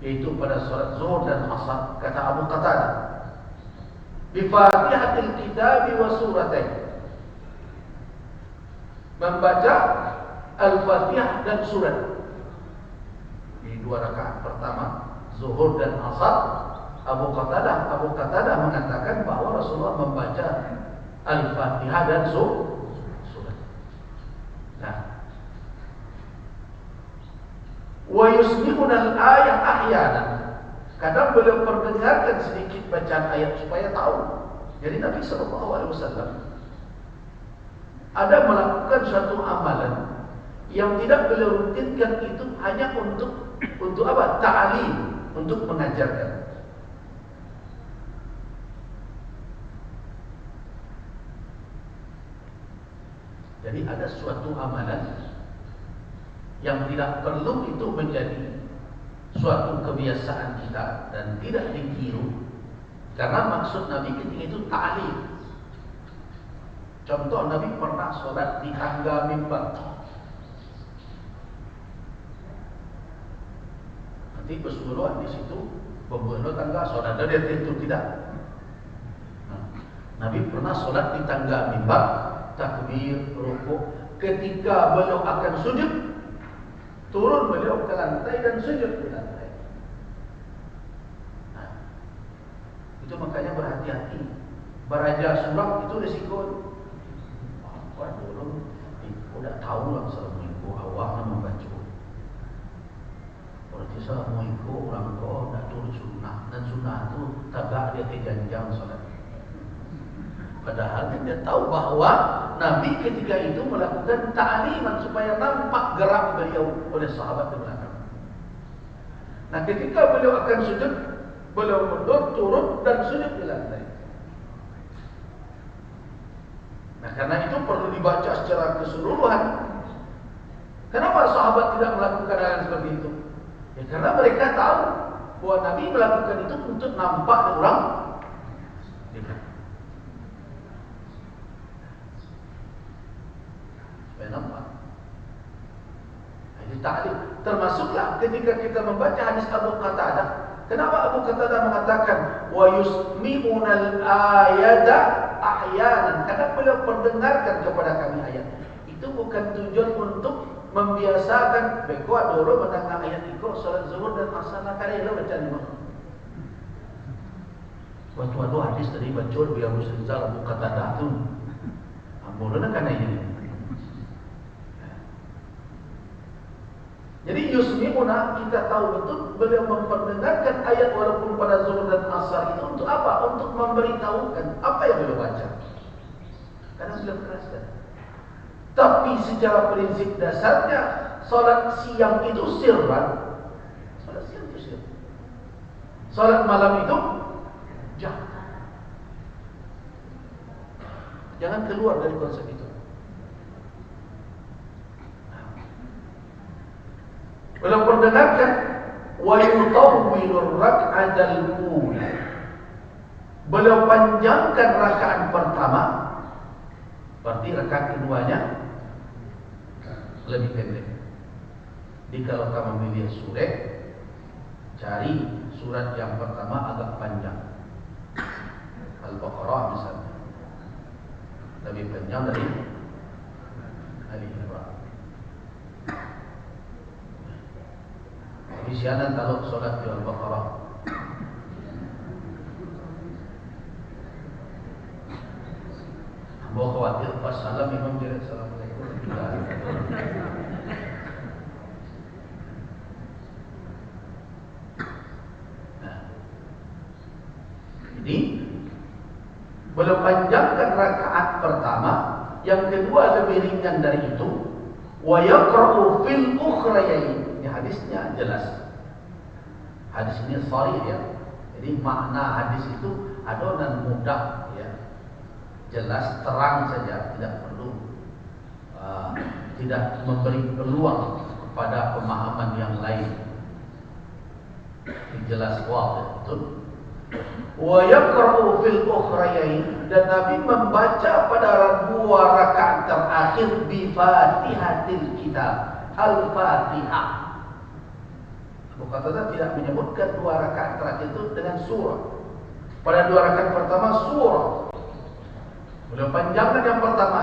yaitu pada salat zuhur dan asar, kata Abu Qatadah, bi Fatihatil Kitab wa suratain, membaca Al-Fatihah dan surat. Di 2 rakaat pertama zuhur dan asar, Abu Qatadah mengatakan bahwa Rasulullah membaca Al-Fatihah dan surat. Nah, wa yusmi'una al-ayah ahyanan, Kadang beliau perdengarkan sedikit bacaan ayat supaya tahu. Jadi Nabi SAW ada melakukan suatu amalan yang tidak beliau rutinkan, itu hanya untuk apa? Ta'lim, untuk mengajarkan. Jadi ada suatu amalan yang tidak perlu itu menjadi suatu kebiasaan kita dan tidak ditiru, karena maksud Nabi ketika itu ta'lim. Contoh, Nabi pernah sholat di tangga mimbar. Nanti bersuruhan di situ membunuh tangga sholat, dan dia itu tidak. Nabi pernah sholat di tangga mimbar, takbir, rukuk. Ketika beliau akan sujud, turun beliau ke lantai dan sujud di lantai. Nah, itu makanya berhati-hati. Beraja surah itu risiko. Apa dulu? Udah tahu lah Assalamualaikum awak membaca. Berarti Assalamualaikum orang kau dah turun sunnah, dan sunnah itu tabak dia kejanjang salat. Padahal dia tahu bahwa Nabi ketika itu melakukan ta'liman supaya nampak gerak beliau oleh sahabat di belakang. Nah, ketika beliau akan sujud, beliau mundur, turun dan sujud di lantai. Nah, karena itu perlu dibaca secara keseluruhan. Kenapa sahabat tidak melakukan hal yang seperti itu? Ya, karena mereka tahu bahwa Nabi melakukan itu untuk nampak di orang. Supaya nampak. Ini ta'lim. Termasuklah ketika kita membaca hadis Abu Qatadah. Kenapa Abu Qatadah mengatakan wa yusmi'unal ayata ahyanan? Karena beliau perdengarkan kepada kami ayat. Itu bukan tujuan untuk membiasakan beko dulu mendengar ayat itu salat zuhur dan asar kali lo baca lima. Waktu hadis tadi baca biar Rizal Abu Qatadah tu. Amulana kana ini. Jadi yusmi'una, kita tahu betul beliau memperdengarkan ayat walaupun pada zuhur dan asar itu untuk apa? Untuk memberitahukan apa yang beliau baca. Karena beliau keraskan. Tapi secara prinsip dasarnya salat siang itu sirran. Salat siang itu sirran. Salat malam itu jangan keluar dari konsep itu. Beliau perdengarkan wa yutawwilur rak'atal ula. Beliau panjangkan rakaat pertama, berarti rakaat keduanya lebih pendek. Jadi kalau kamu memilih surat, cari surat yang pertama agak panjang. Al-Baqarah misalnya lebih panjang dari Ali Imran. Isianan kalau sholat di Al-Baqarah. Bawa khawatir pas salam imam jadi assalamualaikum. Nah, ini belum panjangkan rakaat pertama, yang kedua lebih ringan dari itu. Wa yaqra'u fil ukhrayain. Ini hadisnya jelas. Hadis ini sharih ya. Jadi makna hadis itu adonan mudah ya. Jelas, terang saja, tidak perlu tidak memberi peluang kepada pemahaman yang lain. Jelas wah betul. Wa yaqra'u fil ukhrayain, dan Nabi membaca pada dua rakaat terakhir bi Fatihatil Kitab, Al-Fatihah. Abu Qatadah tidak menyebutkan dua rakaat terakhir itu dengan surah. Pada dua rakaat pertama surah. Beliau panjangkan yang pertama,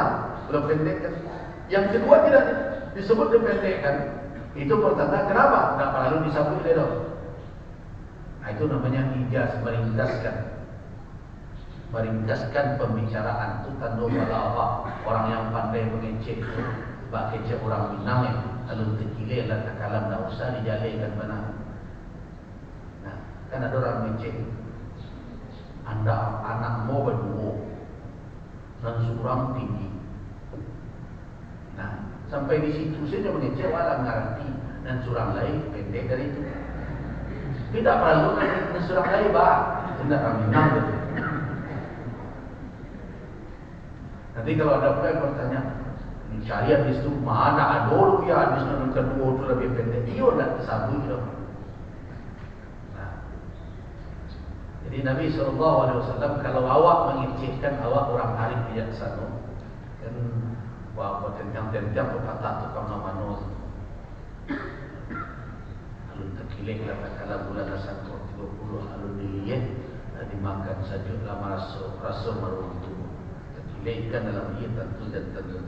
beliau pendekkan. Yang kedua tidak disebut dipendekkan. Itu pertanda kenapa? Tidak perlu disambut ledo. Nah, itu namanya ijaz, meringkaskan pembicaraan. Itu tanda balaghah. Orang yang pandai mengecek itu, bak kecek orang Minang ya. Lalu terkilih lah kalam, tak usah dijalikan benar. Nah, Kan ada orang ngecek, Anda anak mau berdua dan seorang tinggi. Nah, sampai di situ saja mengecek walau mengerti dan seorang lain pendek dari itu. Tidak perlu nanti seorang lain bah, tidak kami nanggung. Nanti kalau ada pula yang bertanya, ini syariat di situ mana ada dulu ya di sana kedua itu lebih pendek. Iyo nak disambung itu. Jadi Nabi SAW kalau awak mengicipkan awak orang arif bijaksana, kan wah tentang pepatah tukang nama alun terkilik katakanlah bulan asal 30 alun dilihat dimakan saja lama rasa marung tubuh terkilik kan dalam ia tentu dan tentu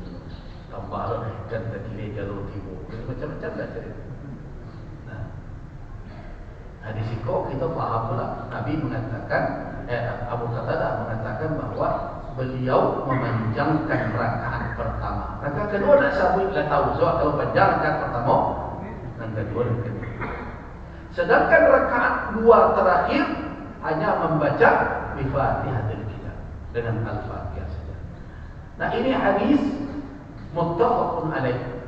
tambah kan terkilik jalur timur macam-macam lah cerita. Di situ kita faham pula Nabi mengatakan Abu Qatadah mengatakan bahwa beliau memanjangkan rakaat pertama. Rakaat kedua nak sabut lah tahu sebab kalau panjang rakaat pertama dan kedua dan kedua. Sedangkan rakaat dua terakhir hanya membaca Fatihatul Kitab dengan Al-Fatihah saja. Nah ini hadis muttafaqun alaih.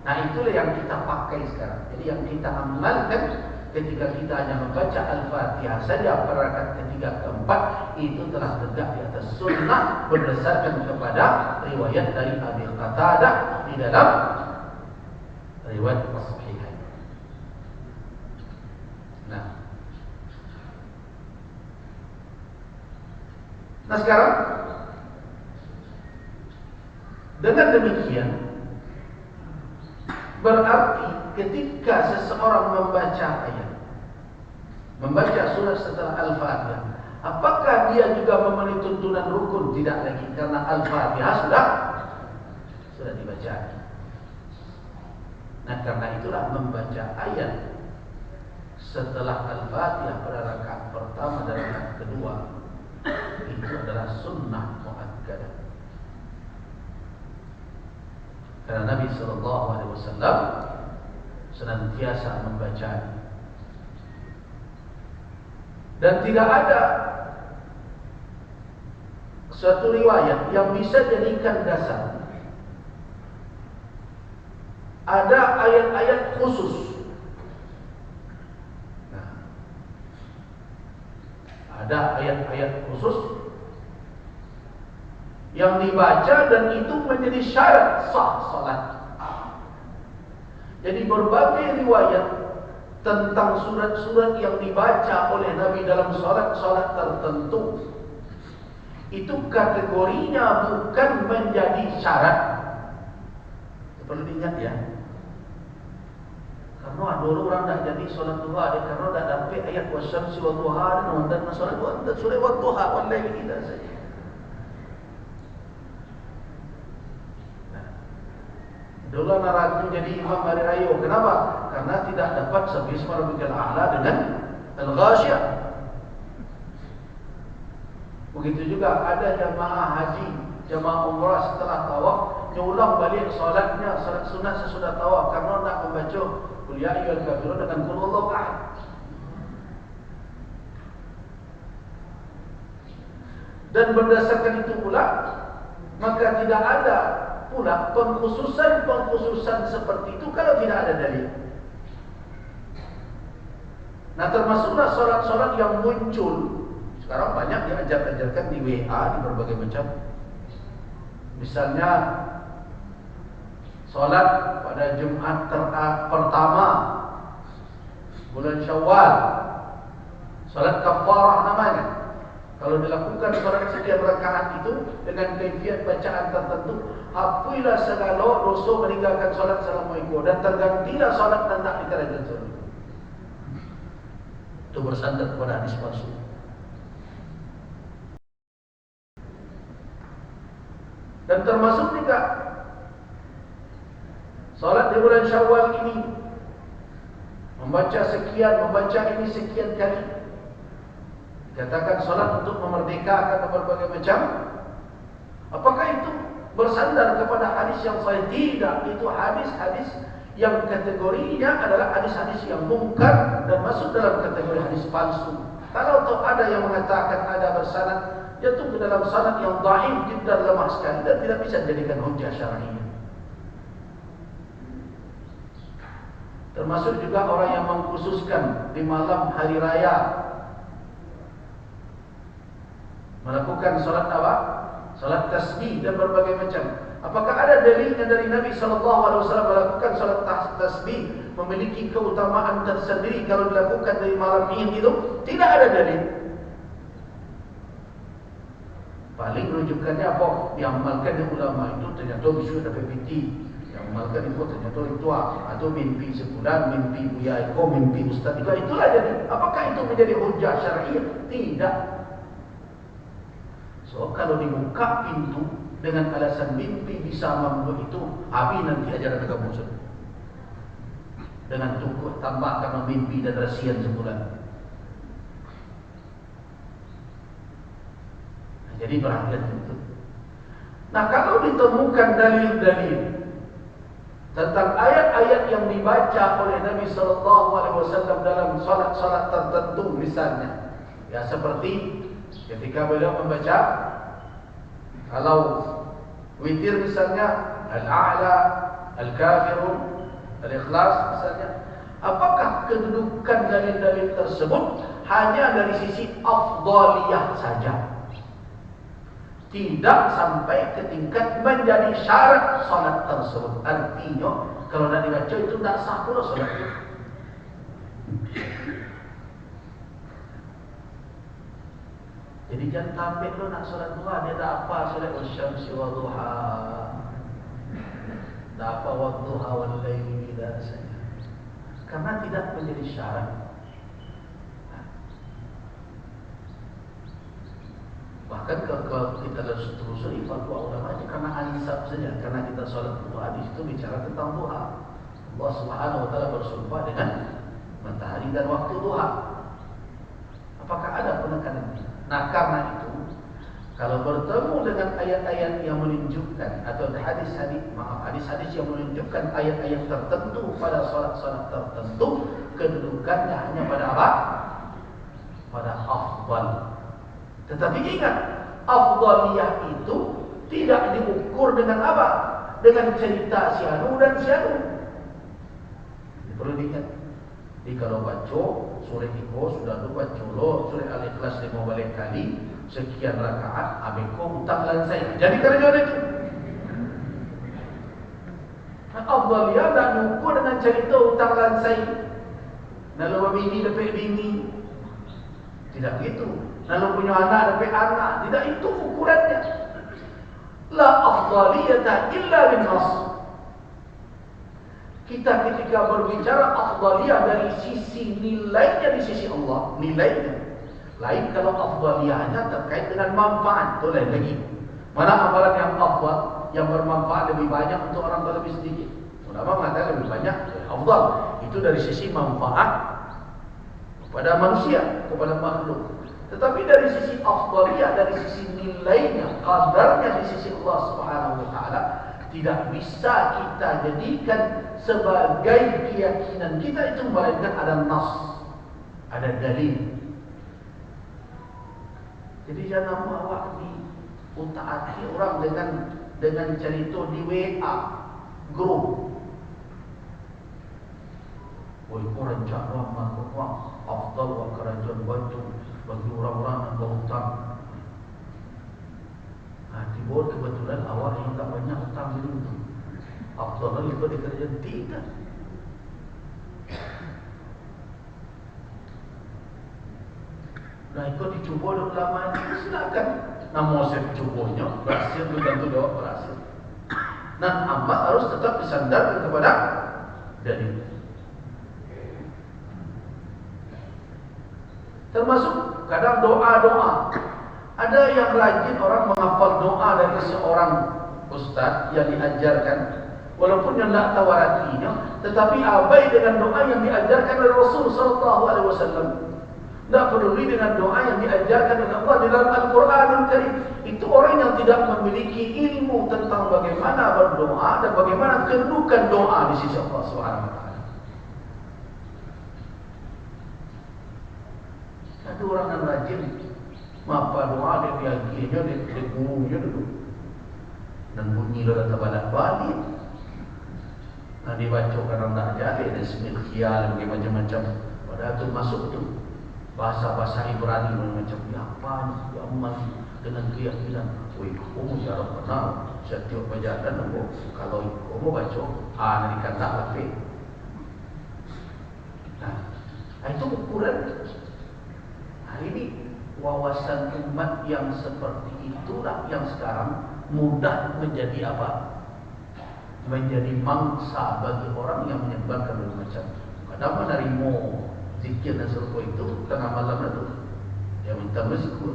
Nah itulah yang kita pakai sekarang. Jadi yang kita amalkan ketika kita hanya membaca Al-Fatihah saja pada rakaat ketiga keempat itu telah tegak di atas sunnah berdasarkan kepada riwayat dari Abi Qatadah di dalam riwayat As-Sahihain. Nah sekarang dengan demikian berarti ketika seseorang membaca ayat, membaca surat setelah Al-Fatihah, apakah dia juga memenuhi tuntunan rukun? Tidak lagi, karena Al-Fatihah sudah dibaca. Nah karena itulah membaca ayat setelah Al-Fatihah pada rakaat pertama dan rakaat kedua itu adalah sunnah muakkadah. Karena Nabi SAW senantiasa membaca dan tidak ada suatu riwayat yang bisa jadikan dasar. Ada ayat-ayat khusus. Ada ayat-ayat khusus yang dibaca dan itu menjadi syarat sah salat. Jadi berbagai riwayat tentang surat-surat yang dibaca oleh Nabi dalam salat-salat tertentu itu kategorinya bukan menjadi syarat. Perlu diingat ya. Karena ada orang tak jadi solat duha dia karena tak dapat ayat wasyamsi wa duha dan solat duha dan surah wa duha wallahi idza saja. Dulu narasi jadi imam hari raya. Kenapa? Karena tidak dapat sabisma rabbikal a'la dengan al-ghasyiyah. Begitu juga ada jamaah haji, jamaah umrah setelah tawaf diulang balik solatnya, solat sunat sesudah tawaf karena nak membaca qul ya ayyuhal kafirun dengan qul huwallahu ahad. Dan berdasarkan itu pula maka tidak ada pula pengkhususan seperti itu kalau tidak ada dalil. Nah termasuklah solat-solat yang muncul sekarang banyak diajarkan di WA di berbagai macam. Misalnya solat pada Jumat pertama bulan Syawal, solat kafarah namanya. Kalau dilakukan solat sekian rakaat itu dengan kaifiat bacaan tertentu, hapuilah segala dosa meninggalkan solat selama itu dan tergantilah solat dan tak dikerajakan solat. Itu bersandar kepada hadis palsu. Dan termasuk juga solat di bulan Syawal ini membaca ini sekian kali. Dikatakan solat untuk memerdekakan berbagai macam. Apakah itu bersandar kepada hadis yang sahih? Tidak, itu hadis-hadis yang kategorinya adalah hadis-hadis yang mungkar dan masuk dalam kategori hadis palsu. Kalau ada yang mengatakan ada bersanad, jatuh ke dalam sanad yang dhaif dan lemah sekali dan tidak bisa dijadikan hujjah syar'iyyah. Termasuk juga orang yang mengkhususkan di malam hari raya melakukan salat apa? Salat tasbih dan berbagai macam. Apakah ada dalilnya dari Nabi SAW melakukan salat tasbih memiliki keutamaan tersendiri kalau dilakukan dari malam Id itu? Tidak ada dalil. Paling rujukannya apa? Diamalkan di ulama itu ternyata bisa ada PPT. Diamalkan itu ternyata ritual atau mimpi sebulan, mimpi Buya Eko, mimpi Ustaz Eko. Itulah jadi. Apakah itu menjadi hujjah syar'iyyah? Tidak. So kalau dibuka pintu dengan alasan mimpi bisa membuat itu, habis nanti ajaran agama Muslim. Dengan cukup tambahkan mimpi dan rasian sebulan. Nah, jadi perhatian itu. Nah, kalau ditemukan dalil-dalil tentang ayat-ayat yang dibaca oleh Nabi SAW dalam salat-salat tertentu misalnya, ya seperti ketika beliau membaca, kalau witir misalnya Al-A'la, Al-Kafirun, Al-Ikhlas misalnya, apakah kedudukan dalil-dalil tersebut hanya dari sisi afdaliyah saja, tidak sampai ke tingkat menjadi syarat salat tersebut? Artinya kalau tidak dibaca itu tidak sah pula salat itu. Jadi jangan tampil lo nak solat duha, dia tak apa solat wasyamsi wa duha, tak apa wa duha wal laili idza saja, karena tidak menjadi syarat. Bahkan kalau kita telusuri fatwa ulama itu karena ansab saja, karena kita solat duha di situ bicara tentang duha. Allah Subhanahu wa taala bersumpah dengan matahari dan waktu duha. Apakah ada penekanan? Nah, karena itu kalau bertemu dengan ayat-ayat yang menunjukkan atau hadis-hadis yang menunjukkan ayat-ayat tertentu pada salat-salat tertentu, kedudukannya hanya pada apa? Pada afdal. Tetapi ingat, afdaliyah itu tidak diukur dengan apa? Dengan cerita si anu dan si anu. Ini perlu diingat. Jadi kalau baca surah Iko sudah baca lo surah Al-Ikhlas 5 kali sekian rakaat, abeko utang lansai. Jadi kerja itu. Afdaliyah tak diukur dengan cerita utang lansai. Lalu bini dapat bini. Tidak gitu. Lalu punya anak dapat anak. Tidak itu ukurannya. La afdaliyata illa bin nas. Kita ketika berbicara afdaliyah dari sisi nilainya di sisi Allah, nilainya lain. Kalau afdaliyahnya terkait dengan manfaat, itu lain lagi. Mana amalan yang afdal, yang bermanfaat lebih banyak untuk orang lebih sedikit? Ulama mengatakan lebih banyak afdal. Itu dari sisi manfaat kepada manusia, kepada makhluk. Tetapi dari sisi afdaliyah, dari sisi nilainya, qadarnya di sisi Allah Subhanahu wa taala, tidak bisa kita jadikan sebagai keyakinan kita itu, melainkan ada nas, ada dalil. Jadi jangan awak diutak-atik orang dengan cerita di WA grup. Woi, orang cakap makhluk afdal wa kerajaan batu bagi orang-orang yang berhutang. Tiba kebetulan awak yang tak banyak hutang dulu tu, afdal itu dikerja tidak. Nah, ikut dicuba oleh ulama ini, silakan. Namun saya cubanya berhasil, belum tentu dia berhasil. Nah, amal harus tetap disandarkan kepada dalil. Termasuk kadang doa-doa. Ada yang rajin orang menghafal doa dari seorang ustaz yang diajarkan, walaupun yang tak tahu artinya, tetapi abai dengan doa yang diajarkan oleh Rasul sallallahu alaihi wasallam. tidak peduli dengan doa yang diajarkan oleh Allah di dalam Al-Quranul Karim. Itu orang yang tidak memiliki ilmu tentang bagaimana berdoa dan bagaimana kedudukan doa di sisi Allah Subhanahu wa taala. Ada orang yang rajin mapa doa dia akhirnya dia gurunya dulu. Dan bunyi lo datang balik. Nah dibaca kadang tak jadi ada semil khial macam-macam. Padahal tu masuk tu bahasa-bahasa Ibrani macam apa ya amal dengan keyakinan. Woi, kamu ya Rabbana setiap bacaan aku kalau kamu baca nanti kata apa? Nah, itu ukuran. Hari ini wawasan umat yang seperti itulah yang sekarang mudah menjadi apa? Menjadi mangsa bagi orang yang menyebarkan bermacam. Kadang menerima zikir dan serupa itu tengah malam itu dia minta rezeki.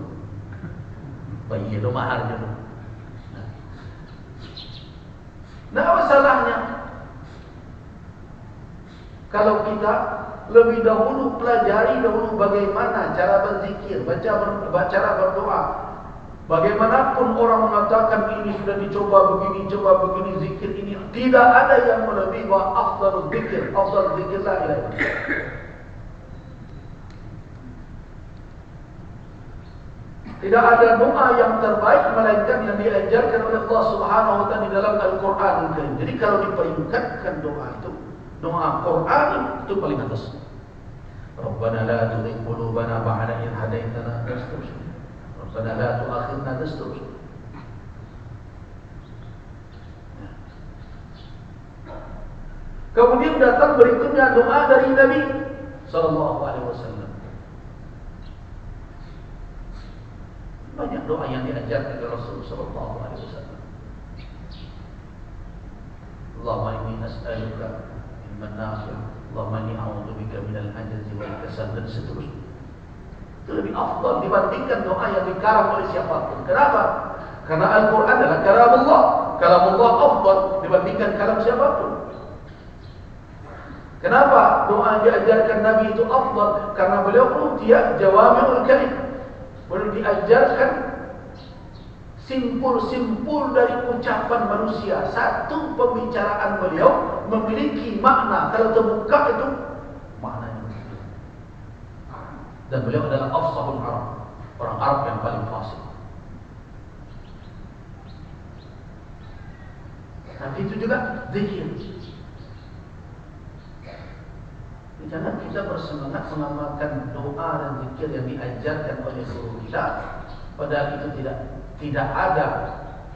Bayi itu mahar je. Nah, apa salahnya kalau kita lebih dahulu pelajari dahulu bagaimana cara berzikir, cara berdoa. Bagaimanapun orang mengatakan ini sudah dicoba begini zikir ini, tidak ada yang melebihi afdalul zikir, afdal zikir la ilaha illallah. Tidak ada doa yang terbaik melainkan yang diajarkan oleh Allah Subhanahu wa taala di dalam Al-Qur'an Al-Karim. Jadi kalau diperingkatkan doa itu, doa Quran itu paling atas. Rabbana la tuzigh qulubana ba'da idh hadaytana wa Rabbana la tu'akhidna dastur. Kemudian datang berikutnya doa dari Nabi sallallahu alaihi wasallam. Banyak doa yang diajarkan oleh Rasul sallallahu alaihi wasallam. Allahumma inni as'aluka ilman nafi', Allahumma inni a'udzubika minal ajzi wal kasal dan seterusnya. Itu lebih afdal dibandingkan doa yang dikarang oleh siapapun. Kenapa? Karena Al-Quran adalah kalam Allah. Kalam Allah afdal dibandingkan kalam siapapun. Kenapa doa yang diajarkan Nabi itu afdal? Karena beliau dia jawami'ul kalim. Beliau diajarkan simpul-simpul dari ucapan manusia. Satu pembicaraan beliau memiliki makna. Kalau terbuka itu maknanya. Dan beliau adalah afsahul Arab, orang Arab yang paling fasih. Tapi itu juga zikir. Jangan kita bersemangat mengamalkan doa dan zikir yang diajarkan oleh guru kita, padahal itu tidak ada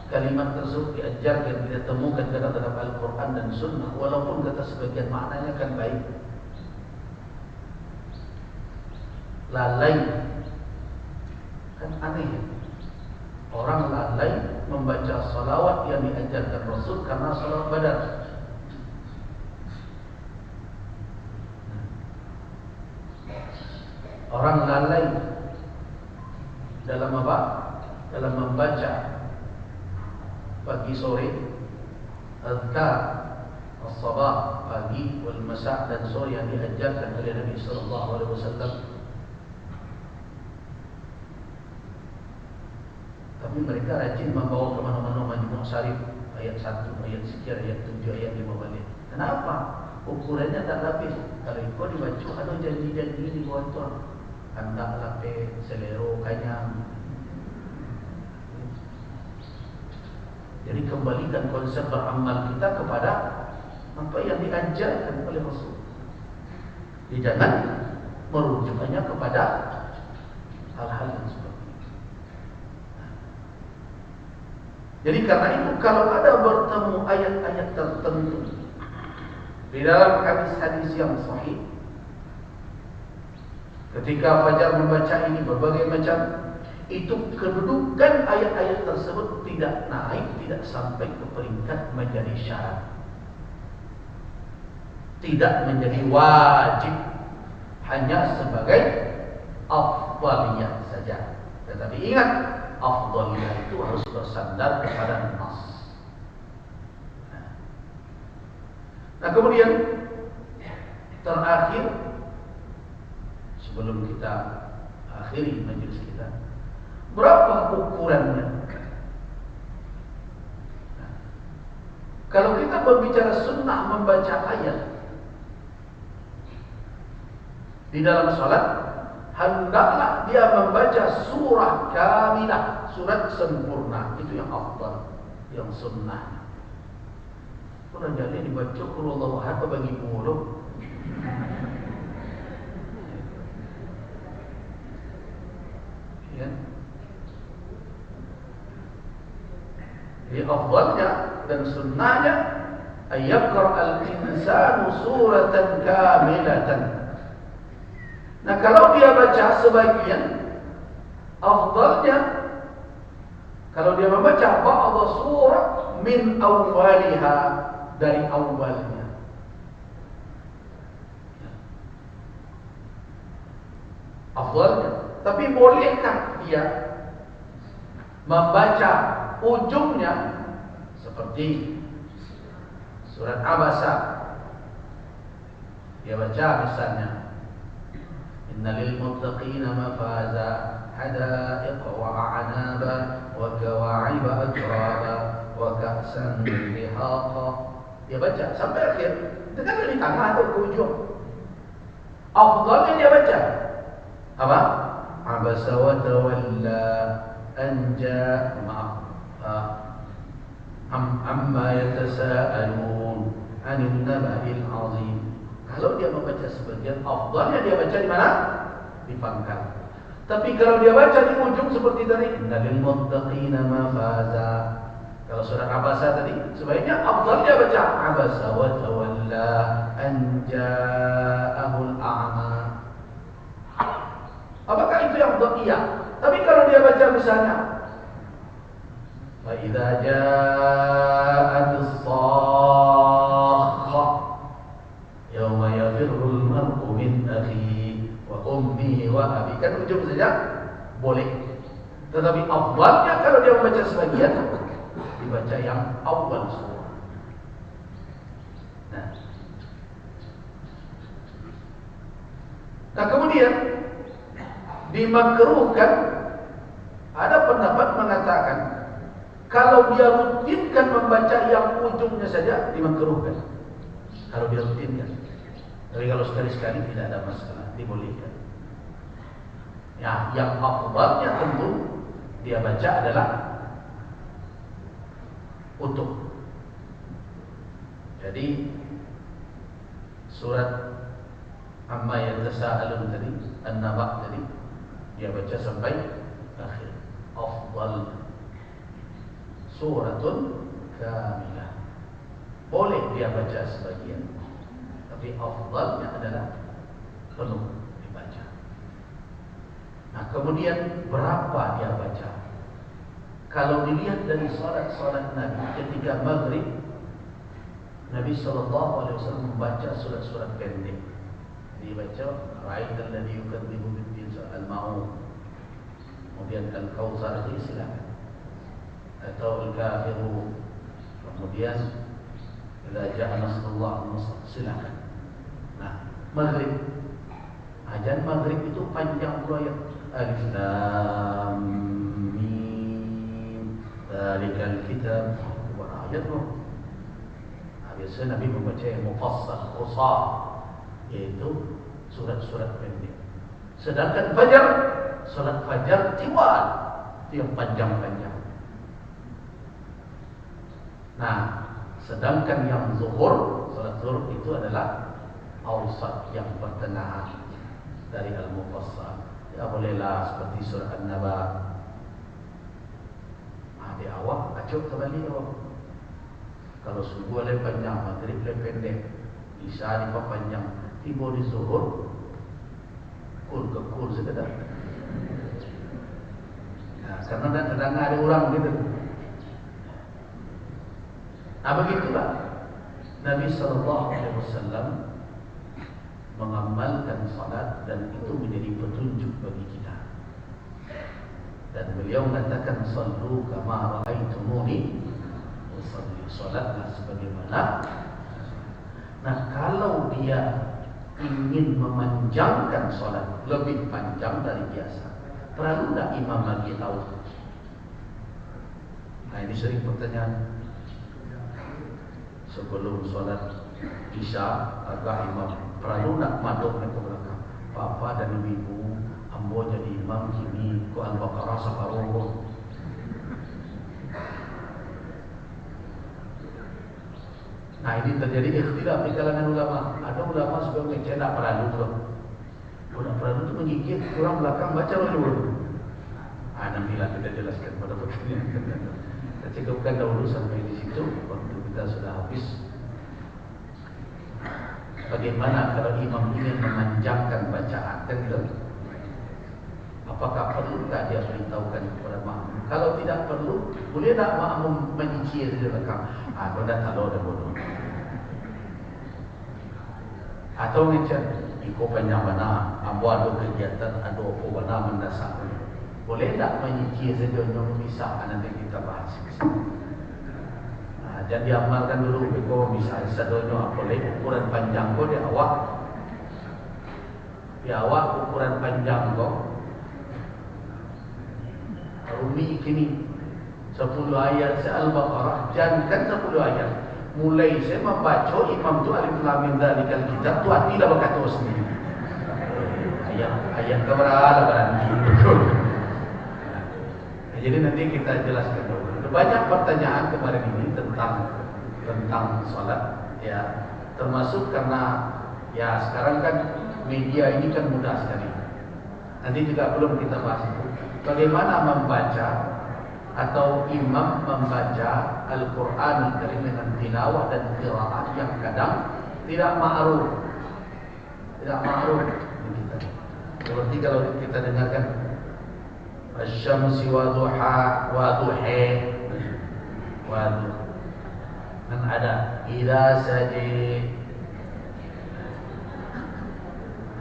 kalimat tersebut diajarkan, tidak temukan dalam Al-Quran dan Sunnah, walaupun kata sebagian maknanya kan baik. Lalai kan aneh ya? Orang lalai membaca salawat yang diajarkan Rasul karena salawat Badar. Orang lalai dalam apa? Dalam membaca pagi sore azkar as-sabah pagi wal masa dan sore yang diajarkan oleh Nabi sallallahu alaihi wasallam. Tapi mereka rajin membawa ke mana-mana Majmu' Syarif ayat 1, ayat sekian, ayat 7, ayat 5 balik. Kenapa? Ukurannya tak lapis. Kalau kau dibaca ada janji-janji di bawah tu, hendak lapis, selero, kanyang. Jadi kembalikan konsep beramal kita kepada apa yang diajarkan oleh Rasul. Jangan merujukkannya kepada hal-hal yang seperti itu. Jadi karena itu kalau ada bertemu ayat-ayat tertentu di dalam hadis-hadis yang sahih, ketika Fajar membaca ini berbagai macam, itu kedudukan ayat-ayat tersebut tidak naik, tidak sampai ke peringkat menjadi syarat, tidak menjadi wajib, hanya sebagai afdaliyah saja. Tetapi ingat, afdaliyah itu harus bersandar kepada nas. Nah kemudian terakhir sebelum kita akhiri majelis kita. Berapa ukurannya? Nah, kalau kita berbicara sunnah membaca ayat di dalam salat, hendaklah dia membaca surah kamilah, surat sempurna. Itu yang afdal, yang sunnah. Orang jadi dibaca qul huwallahu ahad bagi mulut. Ya. Jadi afdalnya dan sunnahnya ayyaqra al-insanu suratan kamilatan. Nah, kalau dia baca sebagian, afdalnya kalau dia membaca ba'dha surah min awwaliha, dari awalnya. Afdalnya. Tapi bolehkah dia membaca ujungnya seperti surat Abasa? Dia baca misalnya innalil muttaqina mafaza hadaiqa wa a'naba wa kawa'iba atraba wa ka'san dihaqa. Dia baca sampai akhir. Itu kan dari tengah atau ke ujung. Afdalnya dia baca apa? Abasa wa tawalla anja amma yatasaalun 'anil naba'il 'azim. Kalau dia membaca sebagian, afdalnya dia baca di mana? Di pangkal. Tapi kalau dia baca di ujung seperti tadi, innalil muttaqina mafaza. Kalau surah Abasa tadi, sebaiknya afdalnya baca Abasa wa tawalla an ja'ahul a'ma. Apakah itu yang afdal? Iya. Tapi kalau dia baca misalnya fa idza ja'atis sakhah yauma yafirrul mar'u min akhihi wa ummihi wa abi, kan ujung saja boleh. Tetapi afdalnya kalau dia membaca sebagian, dibaca yang awal surah. Nah, kemudian dimakruhkan, ada pendapat mengatakan kalau dia rutinkan membaca yang ujungnya saja dimakruhkan. Kalau dia rutinkan. Tapi kalau sekali-sekali tidak ada masalah, dibolehkan. Ya, yang afdalnya tentu dia baca adalah utuh. Jadi surat Amma yatasaalun tadi, An-Naba tadi, dia baca sampai akhir. Afdal suratun kamilah. Boleh dia baca sebagian, tapi afdalnya adalah penuh dibaca. Nah, kemudian berapa dia baca? Kalau dilihat dari salat-salat Nabi ketika maghrib, Nabi SAW membaca surat-surat pendek. Dia baca Ra'aital ladzi yukadzibu bid-din, Al-Ma'un, kemudian Al-Kautsar, silakan, atau Al-Kafirun, kemudian idza ja'a nasrullah, silakan. Nah, maghrib, ajan maghrib itu panjang ayat Alif Lam Mim Dzalikal Kitab, ayat loh. Biasanya Nabi membaca yang mufassal, qusar, yaitu surat-surat pendek. Sedangkan fajar, salat fajar tiwal, itu yang panjang-panjang. Nah, sedangkan yang zuhur, salat zuhur itu adalah awsat, yang pertengahan dari al-mufassal. Ya bolehlah seperti surah An-Naba. Di awal acuk kembali awal. Kalau subuh lebih panjang, maghrib lebih pendek, isya lebih panjang, tiba di zuhur kul ke kul sekedar. Nah, karena kadang-kadang ada orang gitu. Nah, begitulah Nabi SAW mengamalkan salat, dan itu menjadi petunjuk bagi kita. Dan beliau mengatakan sallu kama ra'aitumuni usalli, salatlah sebagaimana. Nah, kalau dia ingin memanjangkan sholat lebih panjang dari biasa, perlu tak imam bagi tahu? Nah, ini sering pertanyaan. Sebelum sholat isya agak imam perlu nak maduk ke belakang. Bapak dan ibu, ambo jadi imam kini ku Al-Baqarah separuh. Nah, ini terjadi ikhtilaf di kalangan ulama. Ada ulama sebelum tidak perlu belum. Tidak perlu itu menggigit kurang belakang baca dulu. Nantilah kita jelaskan pada pertanyaan. Kita cukupkan dahulu sampai di situ. Waktu kita sudah habis. Bagaimana kalau imam ingin memanjangkan bacaan, kan gitu? Apakah perlu tak dia beritahukan kepada makmum? Kalau tidak perlu, boleh tak makmum menyicir di belakang? Kau dah tahu dah bodoh. Atau macam ikut panjang mana, ambo ada kegiatan, ada apa mana mendasak. Boleh tak menyicir saja untuk memisahkan, nanti kita bahas. Dan diamalkan dulu. Kalau misalnya sadonya apa lagi ukuran panjang kau di awak ukuran panjang kau. Rumi kini 10 ayat Al-Baqarah, jangan 10 ayat. Mulai saya membaca imam tu alif lam mim dzalikal kitab tu hatilah berkata sendiri. Ayat keberapa berarti. Jadi nanti kita jelaskan dulu. Banyak pertanyaan kemarin ini tentang salat, ya, termasuk karena ya sekarang kan media ini kan mudah sekali. Nanti juga belum kita bahas itu. Bagaimana membaca atau imam membaca Al-Quran dengan tilawah dan qiraat yang kadang tidak ma'ruf. Seperti kalau kita dengarkan Asy-syamsi wa duha wa duha kan ada idza saji,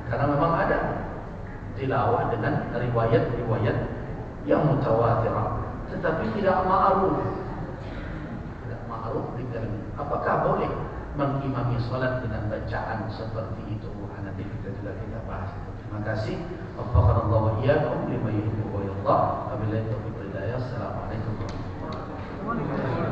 karena memang ada tilawah dengan riwayat-riwayat yang mutawatirah, tetapi tidak ma'ruf di kalangan. Apakah boleh mengimami salat dengan bacaan seperti itu? Nanti kita bahas itu. Terima kasih. Wafaqanallahu wa iyyakum lima yuhibbu wa yarda. Wabillahi taufiq wal hidayah. Assalamualaikum warahmatullahi wabarakatuh.